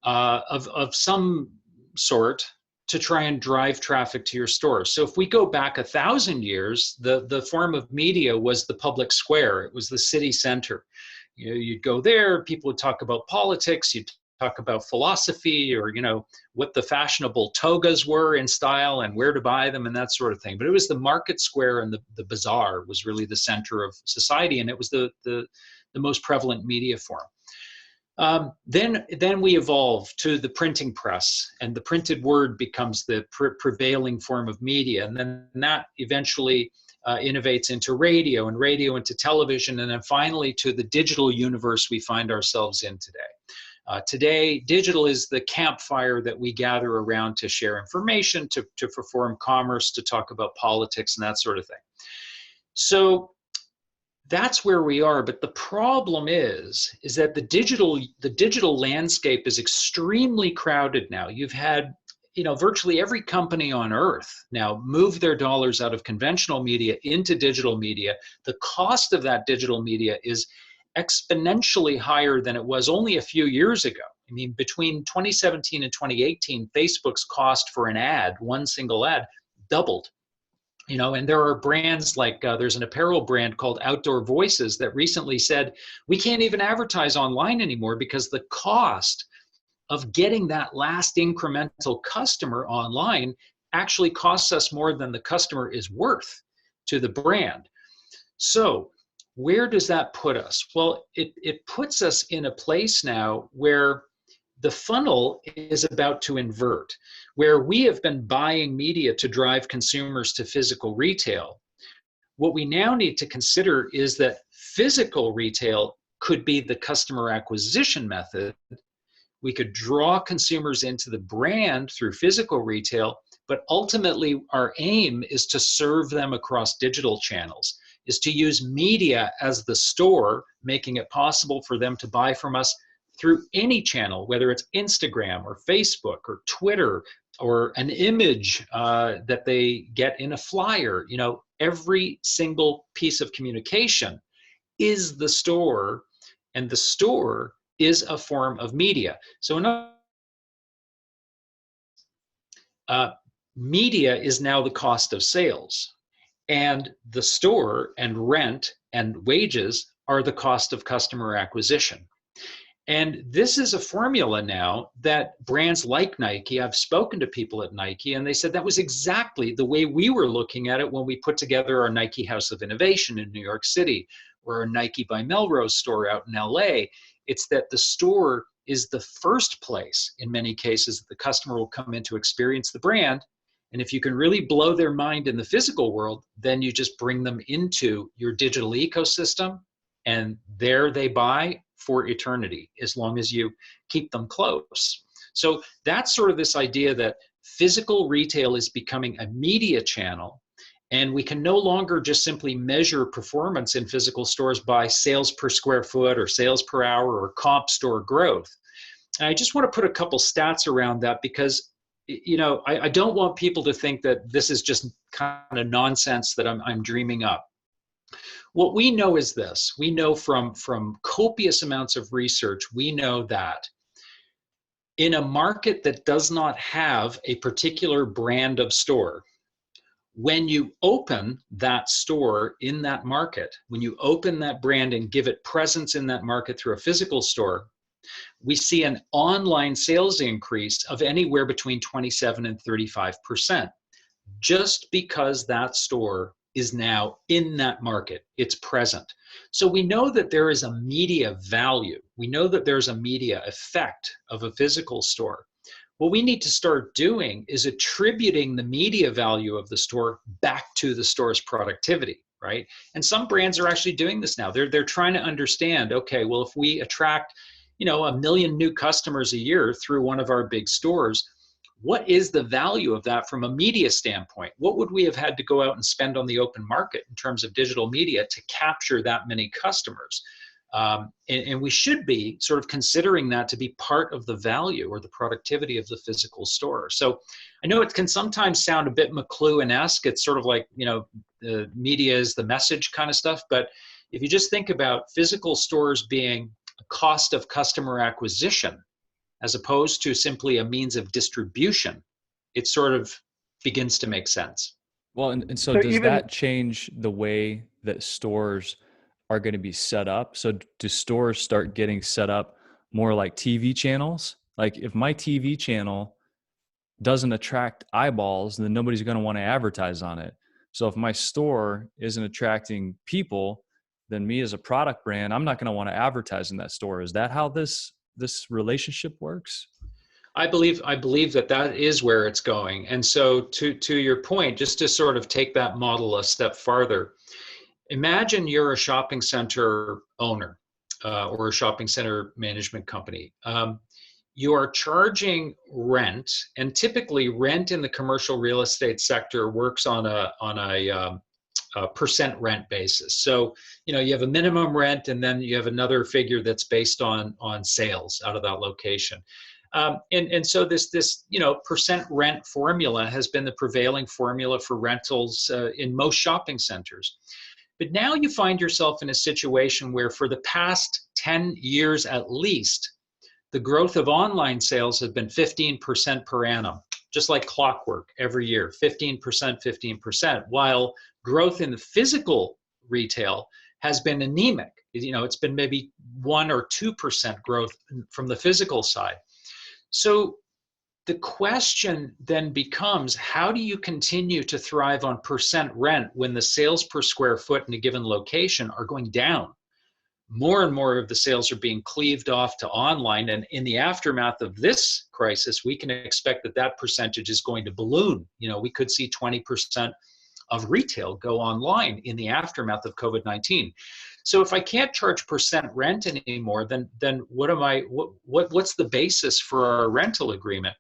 of some sort to try and drive traffic to your store. So if we go back 1,000 years, the form of media was the public square. It was the city center. You'd go there, people would talk about politics, you'd talk about philosophy, or what the fashionable togas were in style and where to buy them and that sort of thing. But it was the market square and the bazaar was really the center of society, and it was the most prevalent media form. Then we evolve to the printing press, and the printed word becomes the prevailing form of media. And then that eventually innovates into radio, and radio into television, and then finally to the digital universe we find ourselves in today. Today, digital is the campfire that we gather around to share information, to perform commerce, to talk about politics and that sort of thing. So that's where we are. But the problem is that the digital landscape is extremely crowded now. You've had, virtually every company on earth now move their dollars out of conventional media into digital media. The cost of that digital media is exponentially higher than it was only a few years ago. I mean, between 2017 and 2018, Facebook's cost for an ad, one single ad, doubled. And there are brands like, there's an apparel brand called Outdoor Voices that recently said, we can't even advertise online anymore because the cost of getting that last incremental customer online actually costs us more than the customer is worth to the brand. So where does that put us? Well, it puts us in a place now where the funnel is about to invert, where we have been buying media to drive consumers to physical retail. What we now need to consider is that physical retail could be the customer acquisition method. We could draw consumers into the brand through physical retail, but ultimately our aim is to serve them across digital channels, is to use media as the store, making it possible for them to buy from us through any channel, whether it's Instagram or Facebook or Twitter or an image that they get in a flyer. Every single piece of communication is the store, and the store is a form of media. So media is now the cost of sales, and the store and rent and wages are the cost of customer acquisition. And this is a formula now that brands like Nike, I've spoken to people at Nike, and they said that was exactly the way we were looking at it when we put together our Nike House of Innovation in New York City, or our Nike by Melrose store out in LA. It's that the store is the first place, in many cases, that the customer will come in to experience the brand. And if you can really blow their mind in the physical world, then you just bring them into your digital ecosystem, and there they buy for eternity, as long as you keep them close. So that's sort of this idea that physical retail is becoming a media channel, and we can no longer just simply measure performance in physical stores by sales per square foot or sales per hour or comp store growth. And I just want to put a couple stats around that, because I don't want people to think that this is just kind of nonsense that I'm dreaming up. What we know is this. We know from copious amounts of research, we know that in a market that does not have a particular brand of store, when you open that store in that market, when you open that brand and give it presence in that market through a physical store, we see an online sales increase of anywhere between 27 and 35%, just because that store is now in that market, it's present. So we know that there is a media value. We know that there's a media effect of a physical store. What we need to start doing is attributing the media value of the store back to the store's productivity, right? And some brands are actually doing this now. They're trying to understand, okay, well, if we attract, 1 million new customers a year through one of our big stores, what is the value of that from a media standpoint? What would we have had to go out and spend on the open market in terms of digital media to capture that many customers? And we should be sort of considering that to be part of the value or the productivity of the physical store. So I know it can sometimes sound a bit McLuhan-esque. It's sort of like, the media is the message kind of stuff. But if you just think about physical stores being a cost of customer acquisition, as opposed to simply a means of distribution, it sort of begins to make sense. Well, and so does that change the way that stores are going to be set up? So do stores start getting set up more like TV channels? Like if my TV channel doesn't attract eyeballs, then nobody's going to want to advertise on it. So if my store isn't attracting people, then me as a product brand, I'm not going to want to advertise in that store. Is that how this relationship works? I believe that is where it's going. And so to your point, just to sort of take that model a step farther, imagine you're a shopping center owner or a shopping center management company. You are charging rent, and typically rent in the commercial real estate sector works on a percent rent basis. So, you have a minimum rent, and then you have another figure that's based on sales out of that location. And so this percent rent formula has been the prevailing formula for rentals in most shopping centers. But now you find yourself in a situation where for the past 10 years at least, the growth of online sales has been 15% per annum, just like clockwork every year, 15%, 15%, while growth in the physical retail has been anemic. It's been maybe 1 or 2% growth from the physical side. So the question then becomes, how do you continue to thrive on percent rent when the sales per square foot in a given location are going down? More and more of the sales are being cleaved off to online. And in the aftermath of this crisis, we can expect that percentage is going to balloon. We could see 20% of retail go online in the aftermath of COVID-19. So if I can't charge percent rent anymore, then what's the basis for our rental agreement?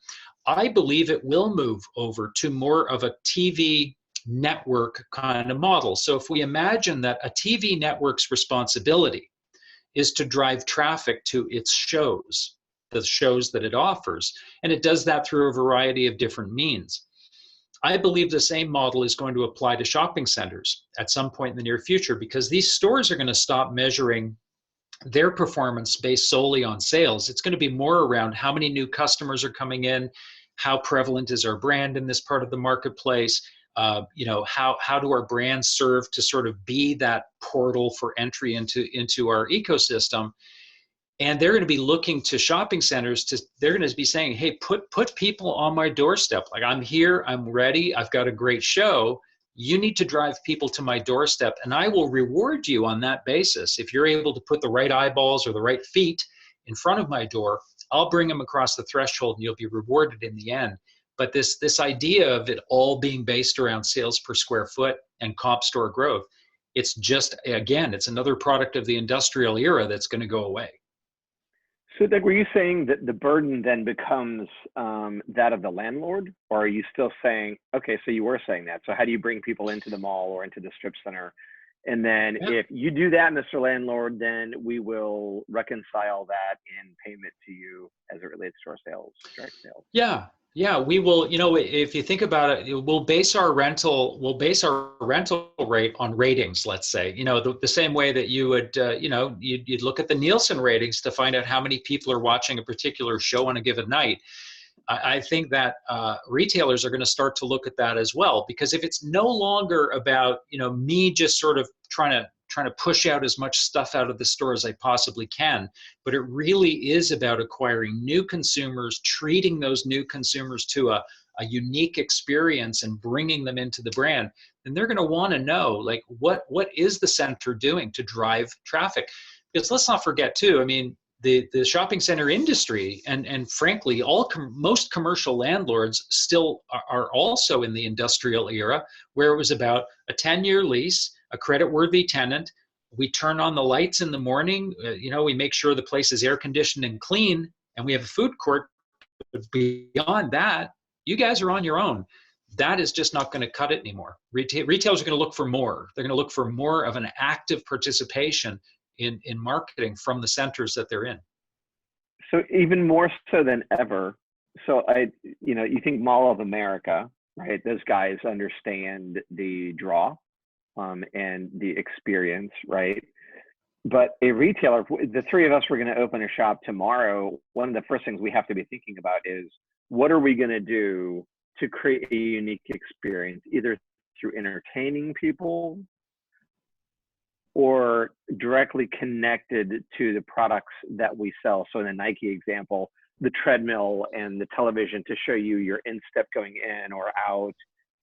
I believe it will move over to more of a TV network kind of model. So if we imagine that a TV network's responsibility is to drive traffic to its shows, the shows that it offers, and it does that through a variety of different means. I believe the same model is going to apply to shopping centers at some point in the near future, because these stores are going to stop measuring their performance based solely on sales. It's going to be more around how many new customers are coming in, how prevalent is our brand in this part of the marketplace, how do our brands serve to sort of be that portal for entry into our ecosystem. And they're going to be looking to shopping centers they're going to be saying, hey, put people on my doorstep. Like, I'm here, I'm ready, I've got a great show. You need to drive people to my doorstep, and I will reward you on that basis. If you're able to put the right eyeballs or the right feet in front of my door, I'll bring them across the threshold and you'll be rewarded in the end. But this idea of it all being based around sales per square foot and comp store growth, it's just, again, it's another product of the industrial era that's going to go away. So Doug, were you saying that the burden then becomes that of the landlord, or are you still saying, okay, so you were saying that. So how do you bring people into the mall or into the strip center? And then if you do that, Mr. Landlord, then we will reconcile that in payment to you as it relates to our sales, direct sales. Yeah, we will. If you think about it, we'll base our rental rate on ratings. Let's say, the same way that you would, you'd look at the Nielsen ratings to find out how many people are watching a particular show on a given night. I think that retailers are going to start to look at that as well, because if it's no longer about me just sort of trying to push out as much stuff out of the store as I possibly can, but it really is about acquiring new consumers, treating those new consumers to a unique experience and bringing them into the brand, then they're going to want to know, like, what is the center doing to drive traffic? Because let's not forget too, the shopping center industry and frankly, most commercial landlords still are also in the industrial era, where it was about a 10-year lease, a credit-worthy tenant. We turn on the lights in the morning, we make sure the place is air conditioned and clean, and we have a food court. But beyond that, you guys are on your own. That is just not going to cut it anymore. Retailers are going to look for more. They're going to look for more of an active participation in marketing from the centers that they're in. So even more so than ever. So you think Mall of America, right? Those guys understand the draw and the experience, right? But a retailer, the three of us were going to open a shop tomorrow. One of the first things we have to be thinking about is, what are we going to do to create a unique experience, either through entertaining people or directly connected to the products that we sell. So in the Nike example, the treadmill and the television to show you your instep going in or out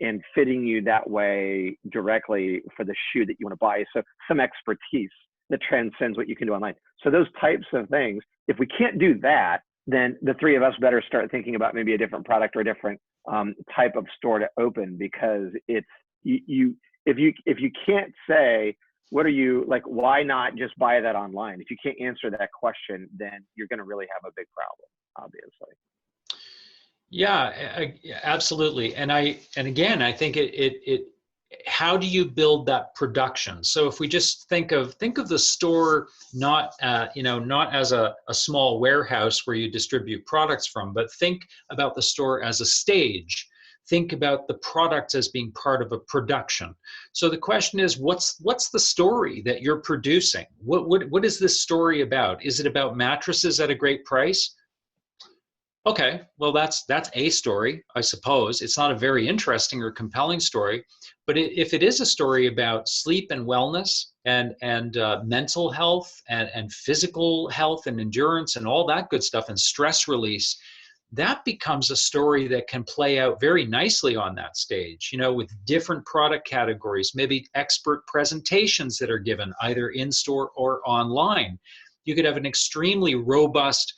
and fitting you that way directly for the shoe that you want to buy. So some expertise that transcends what you can do online. So those types of things, if we can't do that, then the three of us better start thinking about maybe a different product or a different type of store to open, because it's if you can't say, what are you like, why not just buy that online? If you can't answer that question, then you're going to really have a big problem, obviously. Yeah, absolutely. And again, I think it how do you build that production? So if we just think of the store not not as a small warehouse where you distribute products from, but think about the store as a stage. Think about the products as being part of a production. So the question is, what's the story that you're producing? What is this story about? Is it about mattresses at a great price? Okay, well that's a story, I suppose. It's not a very interesting or compelling story, but if it is a story about sleep and wellness and mental health and physical health and endurance and all that good stuff and stress release, that becomes a story that can play out very nicely on that stage, with different product categories, maybe expert presentations that are given either in-store or online. You could have an extremely robust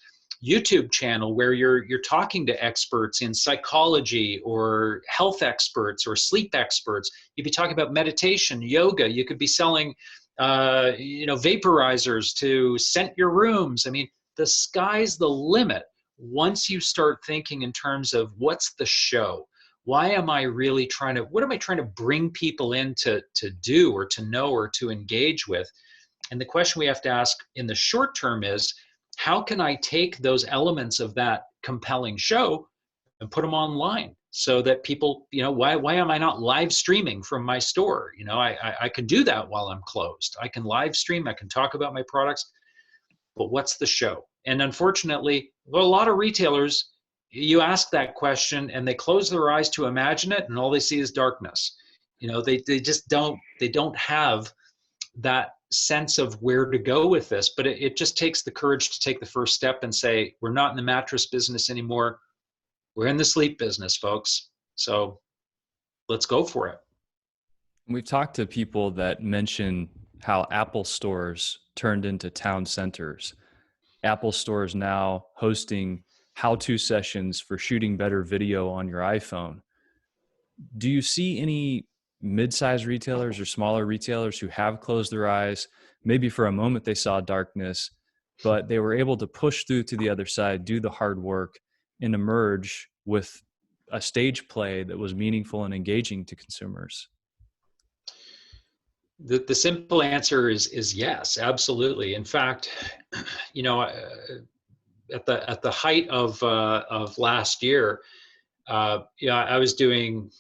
YouTube channel where you're talking to experts in psychology or health experts or sleep experts. You'd be talking about meditation, yoga. You could be selling, vaporizers to scent your rooms. I mean, the sky's the limit once you start thinking in terms of what's the show. What am I trying to bring people in to do or to know or to engage with? And the question we have to ask in the short term is, how can I take those elements of that compelling show and put them online so that people, why am I not live streaming from my store? I can do that while I'm closed. I can live stream, I can talk about my products, but what's the show? And unfortunately, a lot of retailers, you ask that question and they close their eyes to imagine it, and all they see is darkness. They just don't have that sense of where to go with this, but it just takes the courage to take the first step and say, we're not in the mattress business anymore. We're in the sleep business, folks. So let's go for it. We've talked to people that mention how Apple stores turned into town centers. Apple stores now hosting how-to sessions for shooting better video on your iPhone. Do you see any mid-sized retailers or smaller retailers who have closed their eyes? Maybe for a moment they saw darkness, but they were able to push through to the other side, do the hard work, and emerge with a stage play that was meaningful and engaging to consumers? The simple answer is yes, absolutely. In fact, at the height of last year, I was doing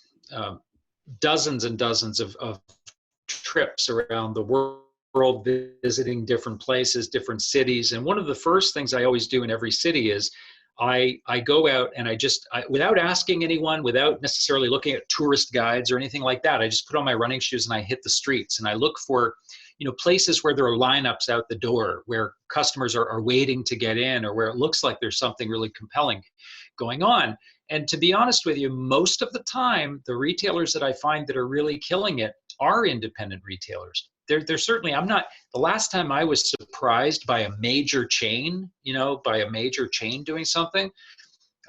dozens and dozens of trips around the world, visiting different places, different cities. And one of the first things I always do in every city is I go out and I without asking anyone, without necessarily looking at tourist guides or anything like that, I just put on my running shoes and I hit the streets and I look for, places where there are lineups out the door, where customers are waiting to get in, or where it looks like there's something really compelling going on. And to be honest with you, most of the time, the retailers that I find that are really killing it are independent retailers. there's certainly, I'm not, the last time I was surprised by a major chain, by a major chain doing something,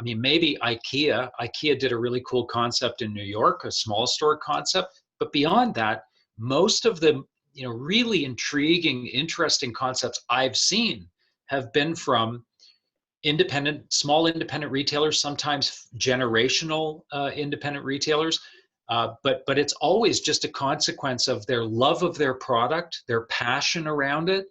I mean, maybe IKEA. IKEA did a really cool concept in New York, a small store concept. But beyond that, most of the really intriguing, interesting concepts I've seen have been from small independent retailers, sometimes generational independent retailers. But it's always just a consequence of their love of their product, their passion around it.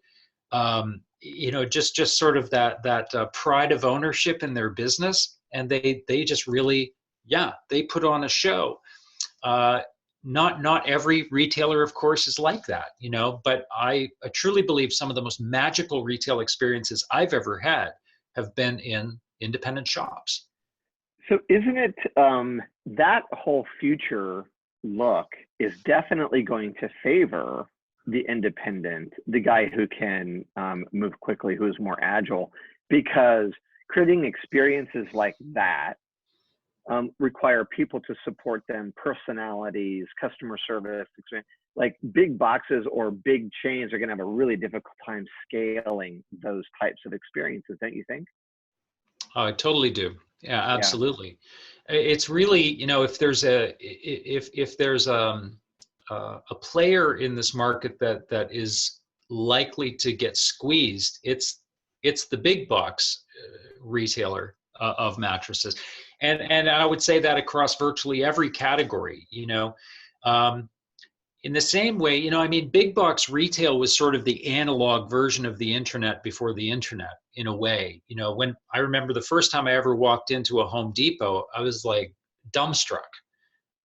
Just sort of that pride of ownership in their business, and they just really, they put on a show. Not every retailer, of course, is like that, but I truly believe some of the most magical retail experiences I've ever had have been in independent shops. So isn't it that whole future look is definitely going to favor the independent, the guy who can move quickly, who is more agile, because creating experiences like that require people to support them, personalities, customer service, like big boxes or big chains are going to have a really difficult time scaling those types of experiences, don't you think? I totally do. Yeah, absolutely. Yeah. It's really, if there's a player in this market that is likely to get squeezed, it's the big box retailer of mattresses, and I would say that across virtually every category. In the same way, I mean, big box retail was sort of the analog version of the internet before the internet, in a way. When I remember the first time I ever walked into a Home Depot, I was like dumbstruck.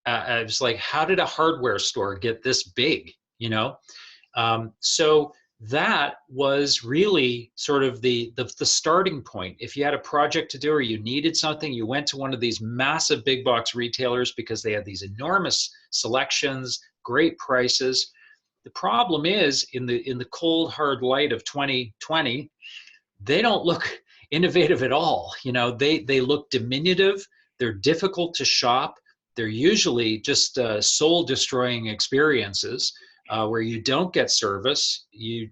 I was like, how did a hardware store get this big? So that was really sort of the starting point. If you had a project to do or you needed something, you went to one of these massive big box retailers because they had these enormous selections, great prices. The problem is, in the cold hard light of 2020, they don't look innovative at all. They look diminutive. They're difficult to shop. They're usually just soul destroying experiences where you don't get service. You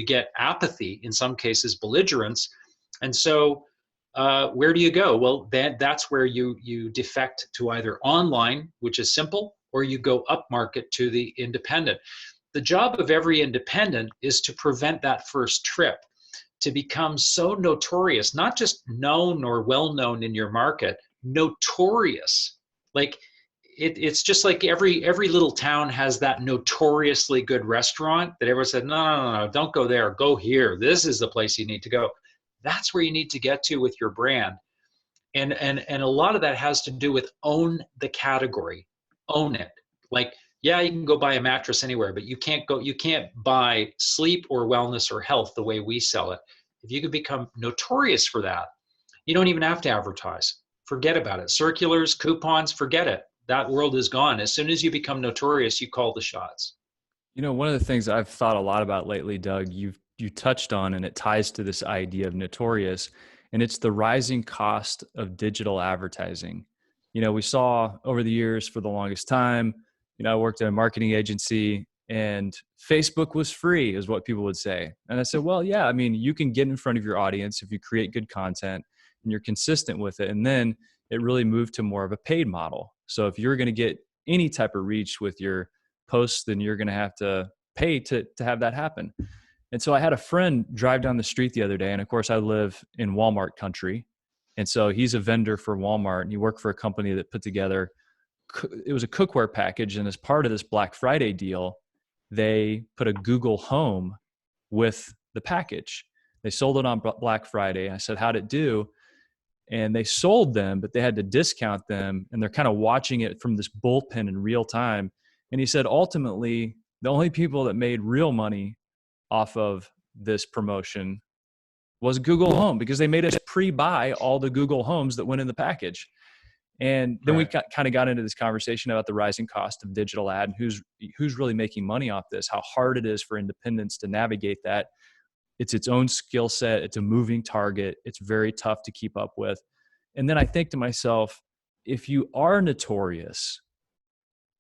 get apathy, in some cases belligerence. And so where do you go? Well, that's where you defect to either online, which is simple, or you go up market to the independent. The job of every independent is to prevent that first trip, to become so notorious, not just known or well known in your market, notorious. Like it's just like every little town has that notoriously good restaurant that everyone said, no, don't go there, go here. This is the place you need to go. That's where you need to get to with your brand. And a lot of that has to do with own the category, own it. Like, yeah, you can go buy a mattress anywhere, but you can't buy sleep or wellness or health the way we sell it. If you could become notorious for that, you don't even have to advertise. Forget about it. Circulars, coupons, forget it. That world is gone. As soon as you become notorious, you call the shots. One of the things I've thought a lot about lately, Doug, you touched on, and it ties to this idea of notorious, and it's the rising cost of digital advertising. We saw over the years for the longest time, I worked at a marketing agency and Facebook was free is what people would say. And I said, well, yeah, I mean, you can get in front of your audience if you create good content and you're consistent with it. And then it really moved to more of a paid model. So if you're going to get any type of reach with your posts, then you're going to have to pay to have that happen. And so I had a friend drive down the street the other day. And of course I live in Walmart country. And so he's a vendor for Walmart and he worked for a company that put together, it was a cookware package. And as part of this Black Friday deal, they put a Google Home with the package. They sold it on Black Friday. I said, how'd it do? And they sold them, but they had to discount them. And they're kind of watching it from this bullpen in real time. And he said, ultimately, the only people that made real money off of this promotion was Google Home, because they made us pre-buy all the Google Homes that went in the package. And then we kind of got into this conversation about the rising cost of digital ad and who's really making money off this, how hard it is for independents to navigate that. It's its own skill set. It's a moving target. It's very tough to keep up with. And then I think to myself, if you are notorious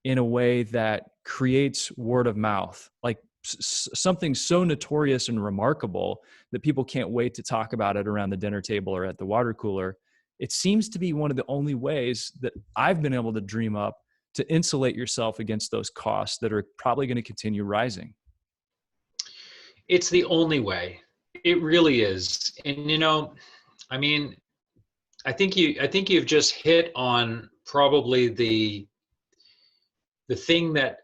in a way that creates word of mouth, like something so notorious and remarkable that people can't wait to talk about it around the dinner table or at the water cooler. It seems to be one of the only ways that I've been able to dream up to insulate yourself against those costs that are probably going to continue rising. It's the only way. It really is. And, you know, I mean, I think you've just hit on probably the thing that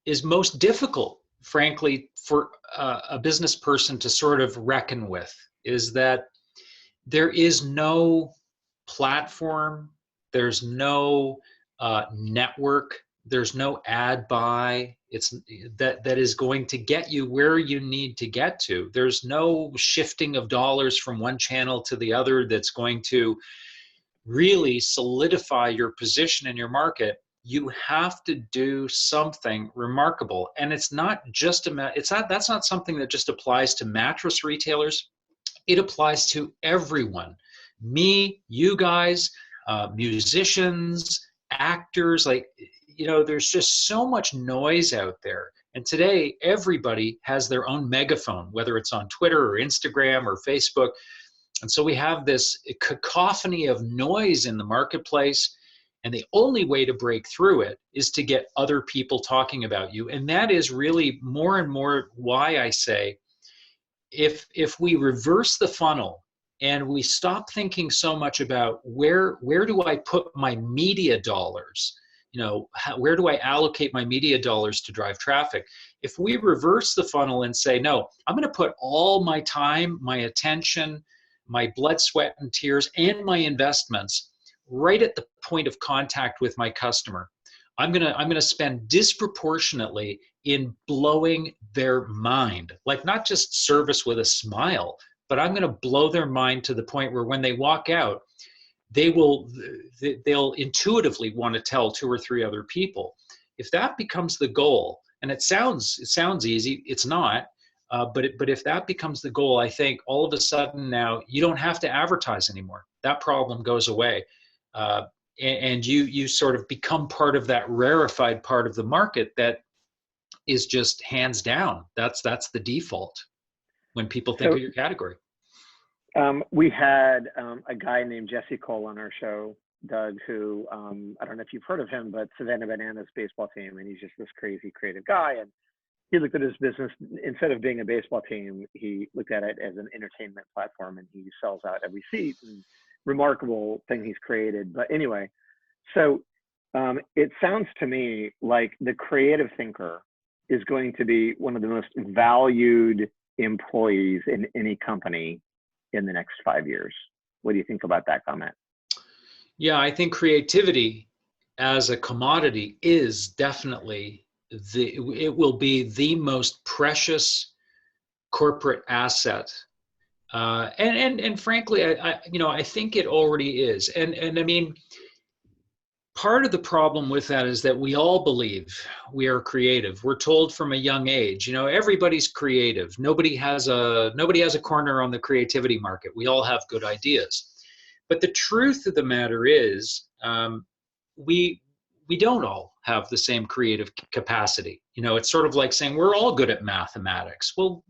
is most difficult, frankly, for a business person to sort of reckon with, is that there is no platform, there's no network, there's no ad buy. It's that is going to get you where you need to get to. There's no shifting of dollars from one channel to the other that's going to really solidify your position in your market. You have to do something remarkable. And it's not just that's not something that just applies to mattress retailers. It applies to everyone. Me, you guys, musicians, actors, like, you know, there's just so much noise out there. And today, everybody has their own megaphone, whether it's on Twitter or Instagram or Facebook. And so we have this cacophony of noise in the marketplace. And the only way to break through it is to get other people talking about you. And that is really more and more why I say, if we reverse the funnel and we stop thinking so much about where do I put my media dollars, you know, where do I allocate my media dollars to drive traffic? If we reverse the funnel and say, no, I'm going to put all my time, my attention, my blood, sweat, and tears, and my investments right at the point of contact with my customer. I'm gonna spend disproportionately in blowing their mind, like not just service with a smile, but I'm gonna blow their mind to the point where when they walk out, they'll intuitively want to tell 2 or 3 other people. If that becomes the goal, and it sounds easy, it's not, but if that becomes the goal, I think all of a sudden now you don't have to advertise anymore. That problem goes away. And you sort of become part of that rarefied part of the market that is just hands down. That's the default when people think of your category. We had a guy named Jesse Cole on our show, Doug, who I don't know if you've heard of him, but Savannah Bananas baseball team, and he's just this crazy creative guy. And he looked at his business, instead of being a baseball team, he looked at it as an entertainment platform, and he sells out every seat. And remarkable thing he's created. But anyway, so it sounds to me like the creative thinker is going to be one of the most valued employees in any company in the next 5 years. What do you think about that comment? Yeah, I think creativity as a commodity is definitely it will be the most precious corporate asset. And frankly, I think it already is. And I mean, part of the problem with that is that we all believe we are creative. We're told from a young age, you know, everybody's creative. Nobody has a corner on the creativity market. We all have good ideas. But the truth of the matter is, we don't all have the same creative capacity. You know, it's sort of like saying we're all good at mathematics. Well,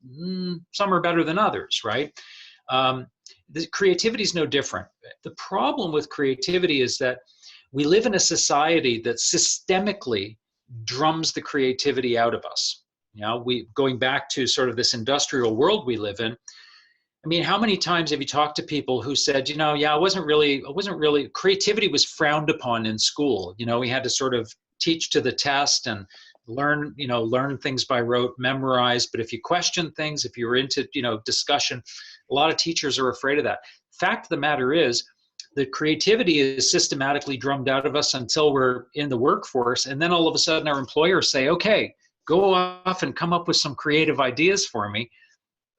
some are better than others, right? The creativity is no different. The problem with creativity is that we live in a society that systemically drums the creativity out of us. You know, going back to sort of this industrial world we live in. I mean, how many times have you talked to people who said, you know, yeah, I wasn't really, creativity was frowned upon in school. You know, we had to sort of teach to the test and learn things by rote, memorize. But if you question things, if you're into, discussion, a lot of teachers are afraid of that. Fact of the matter is, the creativity is systematically drummed out of us until we're in the workforce. And then all of a sudden our employers say, okay, go off and come up with some creative ideas for me.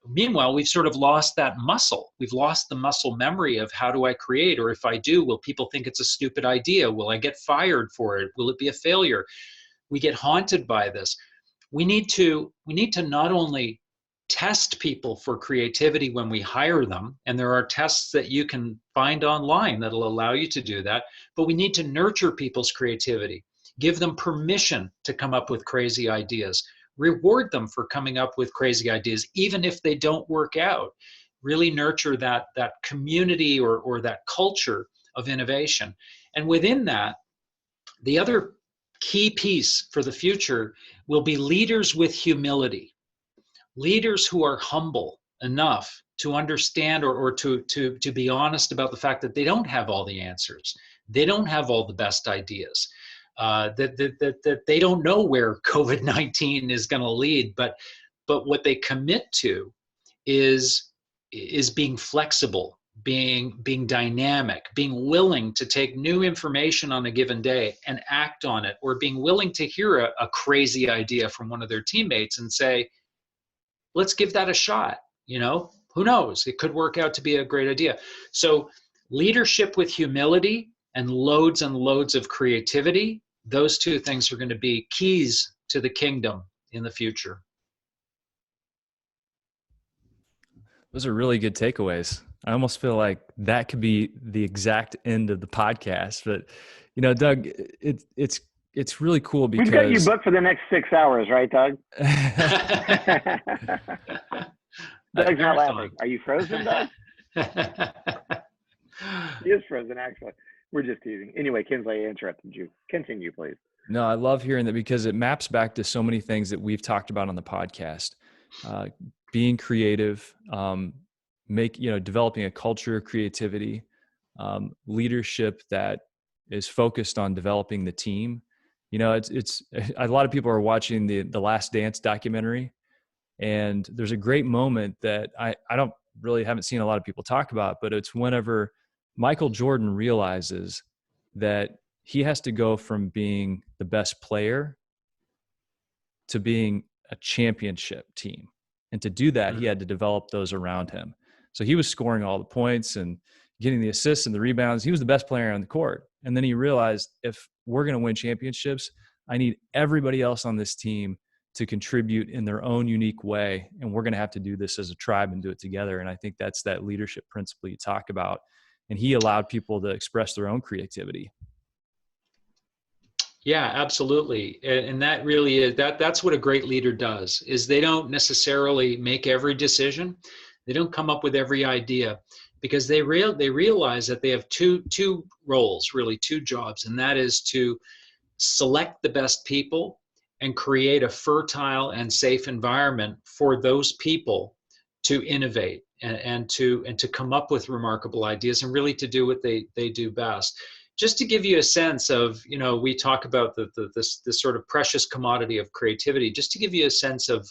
Meanwhile, we've sort of lost that muscle. We've lost the muscle memory of how do I create? Or if I do, will people think it's a stupid idea? Will I get fired for it? Will it be a failure? We get haunted by this. We need to not only test people for creativity when we hire them, and there are tests that you can find online that'll allow you to do that, but we need to nurture people's creativity, give them permission to come up with crazy ideas, reward them for coming up with crazy ideas, even if they don't work out. Really nurture that community or that culture of innovation. And within that, the other key piece for the future will be leaders with humility, leaders who are humble enough to understand or to be honest about the fact that they don't have all the answers. They don't have all the best ideas. That they don't know where COVID-19 is going to lead, but what they commit to is being flexible, being dynamic, being willing to take new information on a given day and act on it, or being willing to hear a crazy idea from one of their teammates and say, let's give that a shot. Who knows? It could work out to be a great idea. So leadership with humility and loads of creativity, those two things are going to be keys to the kingdom in the future. Those are really good takeaways. I almost feel like that could be the exact end of the podcast. But, Doug, it's really cool because we've got you booked for the next 6 hours, right, Doug? Doug's not laughing. Are you frozen, Doug? He is frozen, actually. We're just teasing. Anyway, Kinsley, I interrupted you. Continue, please. No, I love hearing that because it maps back to so many things that we've talked about on the podcast. Being creative, developing a culture of creativity, leadership that is focused on developing the team. It's a lot of people are watching the Last Dance documentary, and there's a great moment that I haven't seen a lot of people talk about, but it's whenever Michael Jordan realizes that he has to go from being the best player to being a championship team. And to do that, he had to develop those around him. So he was scoring all the points and getting the assists and the rebounds. He was the best player on the court. And then he realized, if we're going to win championships, I need everybody else on this team to contribute in their own unique way. And we're going to have to do this as a tribe and do it together. And I think that's that leadership principle you talk about. And he allowed people to express their own creativity. Yeah, absolutely. And that really is, that's what a great leader does, is they don't necessarily make every decision. They don't come up with every idea, because they realize that they have two roles, really two jobs. And that is to select the best people and create a fertile and safe environment for those people to innovate and to come up with remarkable ideas and really to do what they do best. Just to give you a sense of, we talk about this sort of precious commodity of creativity, just to give you a sense of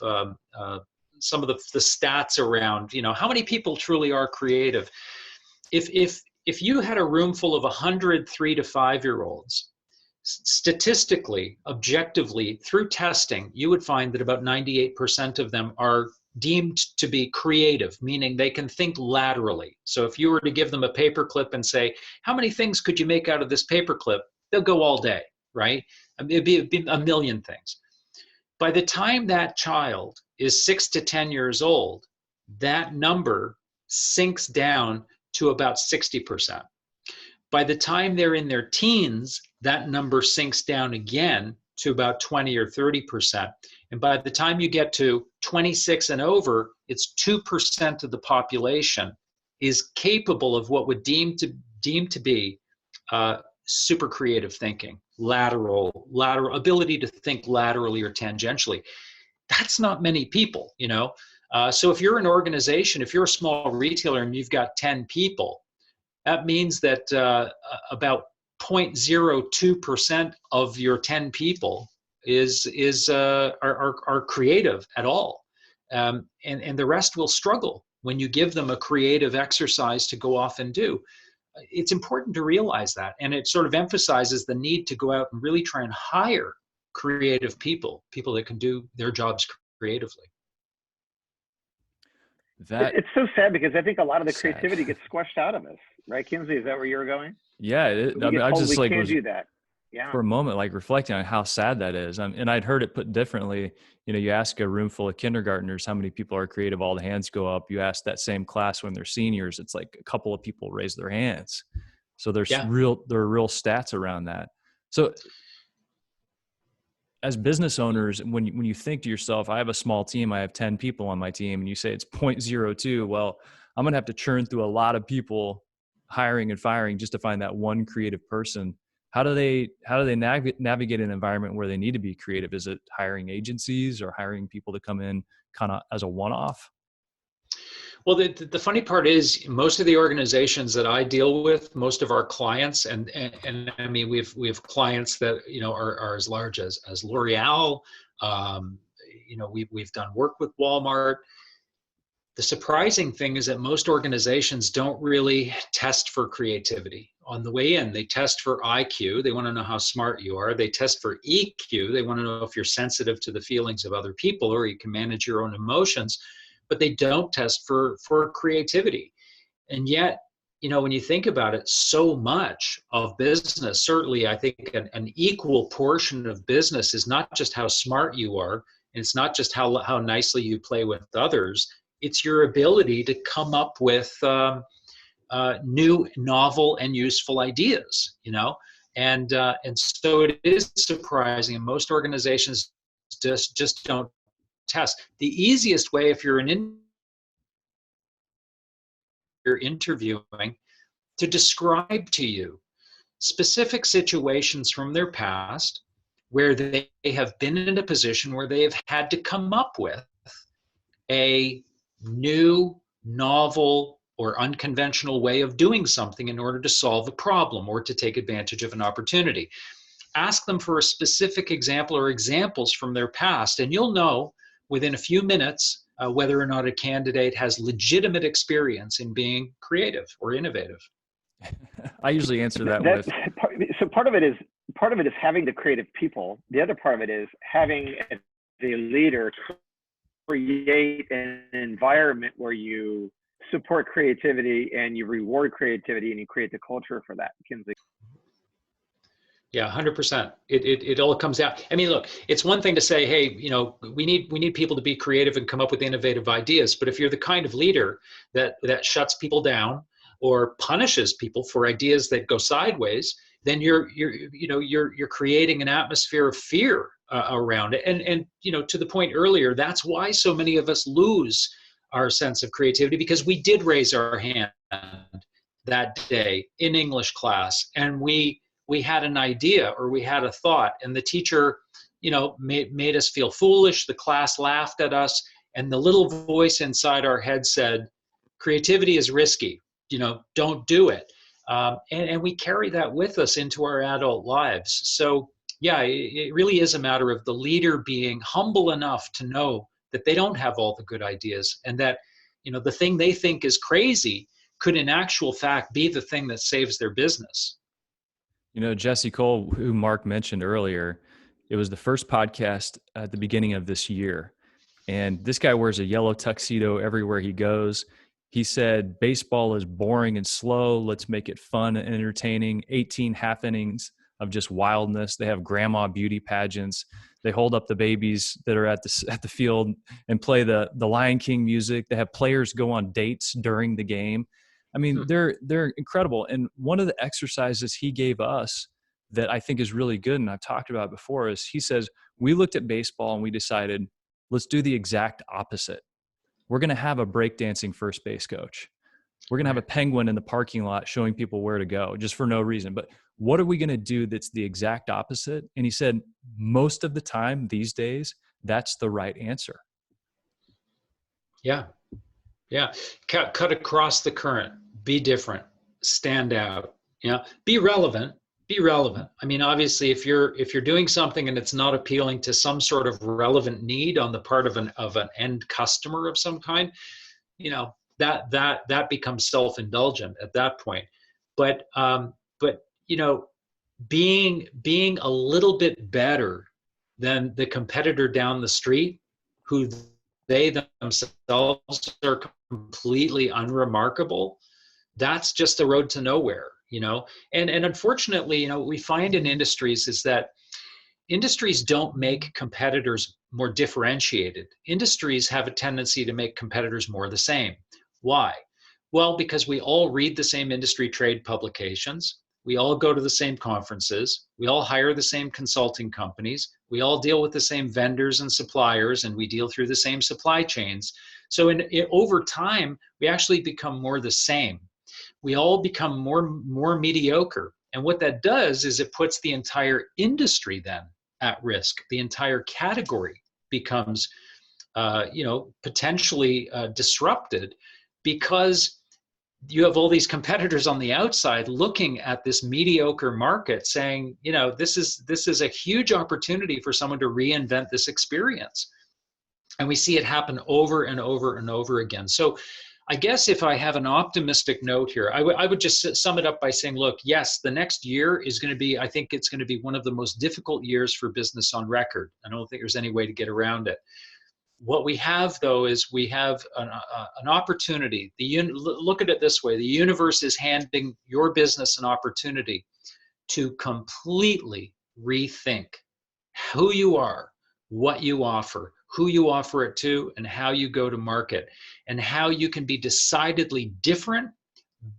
some of the stats around, how many people truly are creative. If you had a room full of 100 3 to 5-year-olds, statistically, objectively, through testing, you would find that about 98% of them are deemed to be creative, meaning they can think laterally. So if you were to give them a paperclip and say, how many things could you make out of this paperclip? They'll go all day, right? It'd be a million things. By the time that child is 6 to 10 years old, that number sinks down to about 60%. By the time they're in their teens, that number sinks down again to about 20 or 30%. And by the time you get to 26 and over, it's 2% of the population is capable of what would deem to be super creative thinking, lateral ability to think laterally or tangentially. That's not many people, So if you're an organization, if you're a small retailer and you've got 10 people, that means that about 0.02% of your 10 people are creative at all, and the rest will struggle when you give them a creative exercise to go off and do. It's important to realize that, and it sort of emphasizes the need to go out and really try and hire creative people that can do their jobs creatively. It's so sad, because I think a lot of the creativity gets squashed out of us, right, Kinsley? Is that where you're going? Yeah, I just we can't do that. Yeah. For a moment, like reflecting on how sad that is. And I'd heard it put differently. You ask a room full of kindergartners how many people are creative, all the hands go up. You ask that same class when they're seniors, it's like a couple of people raise their hands. So there are real stats around that. So as business owners, when you think to yourself, I have a small team, I have 10 people on my team, and you say it's 0.02, well, I'm going to have to churn through a lot of people hiring and firing just to find that one creative person. How do they navigate an environment where they need to be creative? Is it hiring agencies or hiring people to come in kind of as a one-off? Well, the funny part is most of the organizations that I deal with, most of our clients, and I mean, we have clients that, you know, are as large as L'Oreal. You know, we've done work with Walmart. The surprising thing is that most organizations don't really test for creativity. On the way in, they test for IQ. They want to know how smart you are. They test for EQ. They want to know if you're sensitive to the feelings of other people or you can manage your own emotions, but they don't test for creativity. And yet, you know, when you think about it, so much of business, certainly I think an equal portion of business is not just how smart you are, and it's not just how nicely you play with others. It's your ability to come up with new, novel, and useful ideas. You know, and so it is surprising. And most organizations just don't test. The easiest way, if you're you're interviewing, to describe to you specific situations from their past where they have been in a position where they have had to come up with a new, novel, or unconventional way of doing something in order to solve a problem or to take advantage of an opportunity. Ask them for a specific example or examples from their past, and you'll know within a few minutes whether or not a candidate has legitimate experience in being creative or innovative. I usually answer that with. So part of it is having the creative people. The other part of it is having the leader create an environment where you support creativity and you reward creativity and you create the culture for that. Kinsley. Yeah, 100%. It all comes out. I mean, look, it's one thing to say, hey, you know, we need people to be creative and come up with innovative ideas. But if you're the kind of leader that shuts people down or punishes people for ideas that go sideways, then you're creating an atmosphere of fear around it. And you know, to the point earlier, that's why so many of us lose our sense of creativity, because we did raise our hand that day in English class, and we had an idea or we had a thought, and the teacher, you know, made us feel foolish. The class laughed at us, and the little voice inside our head said, creativity is risky, you know, don't do it. And we carry that with us into our adult lives. So yeah, it really is a matter of the leader being humble enough to know that they don't have all the good ideas, and that, you know, the thing they think is crazy could in actual fact be the thing that saves their business. You know, Jesse Cole, who Mark mentioned earlier, it was the first podcast at the beginning of this year. And this guy wears a yellow tuxedo everywhere he goes. He said, baseball is boring and slow. Let's make it fun and entertaining. 18 half innings of just wildness. They have grandma beauty pageants. They hold up the babies that are at the field and play the Lion King music. They have players go on dates during the game. I mean, they're incredible. And one of the exercises he gave us that I think is really good, and I've talked about it before, is he says, we looked at baseball and we decided, let's do the exact opposite. We're going to have a breakdancing first base coach. We're going to have a penguin in the parking lot showing people where to go just for no reason. But what are we going to do that's the exact opposite? And he said, most of the time these days, that's the right answer. Yeah. Yeah. Cut across the current, be different, stand out, you know, be relevant. I mean, obviously if you're doing something and it's not appealing to some sort of relevant need on the part of an end customer of some kind, you know, that becomes self-indulgent at that point. But you know, being a little bit better than the competitor down the street, who they themselves are completely unremarkable, that's just the road to nowhere, you know. And unfortunately, you know, what we find in industries is that industries don't make competitors more differentiated. Industries have a tendency to make competitors more the same. Why? Well, because we all read the same industry trade publications. We all go to the same conferences. We all hire the same consulting companies. We all deal with the same vendors and suppliers, and we deal through the same supply chains. So over time, we actually become more the same. We all become more mediocre. And what that does is it puts the entire industry then at risk. The entire category becomes potentially disrupted, because you have all these competitors on the outside looking at this mediocre market saying, this is a huge opportunity for someone to reinvent this experience. And we see it happen over and over and over again. So I guess if I have an optimistic note here, I would just sum it up by saying, look, yes, the next year is going to be, I think it's going to be one of the most difficult years for business on record. I don't think there's any way to get around it. What we have, though, is we have an opportunity. Look at it this way. The universe is handing your business an opportunity to completely rethink who you are, what you offer, who you offer it to, and how you go to market, and how you can be decidedly different,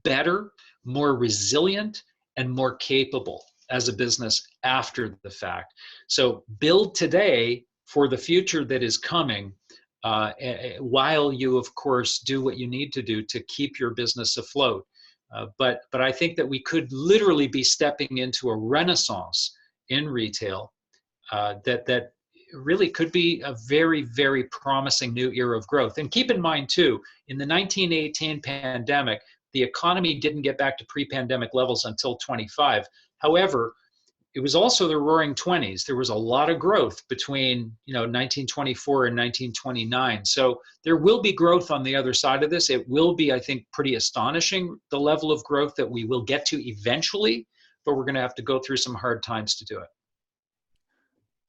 better, more resilient, and more capable as a business after the fact. So build today for the future that is coming, while you, of course, do what you need to do to keep your business afloat. But I think that we could literally be stepping into a renaissance in retail that really could be a very, very promising new era of growth. And keep in mind, too, in the 1918 pandemic, the economy didn't get back to pre-pandemic levels until 25. However, it was also the roaring 20s. There was a lot of growth between 1924 and 1929. So there will be growth on the other side of this. It will be, I think, pretty astonishing, the level of growth that we will get to eventually, but we're going to have to go through some hard times to do it.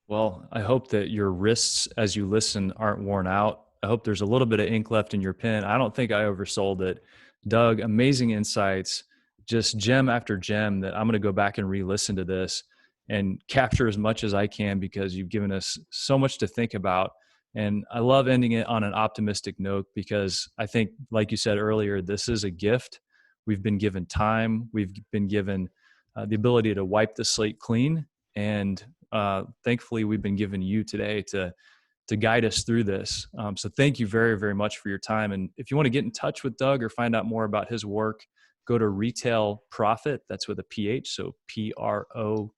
Well, I hope that your wrists as you listen aren't worn out. I hope there's a little bit of ink left in your pen. I don't think I oversold it. Doug, amazing insights, just gem after gem that I'm going to go back and re-listen to this and capture as much as I can, because you've given us so much to think about. And I love ending it on an optimistic note, because I think, like you said earlier, this is a gift. We've been given time. We've been given the ability to wipe the slate clean. And thankfully, we've been given you today to guide us through this. So thank you very, very much for your time. And if you want to get in touch with Doug or find out more about his work, go to Retail Profit. That's with a PH, so PROPHET,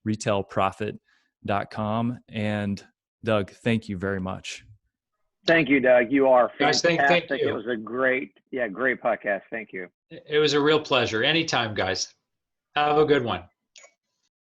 retailprofit.com. And Doug, thank you very much. Thank you, Doug. You are fantastic. Guys, thank you. It was a great podcast. Thank you. It was a real pleasure. Anytime, guys. Have a good one.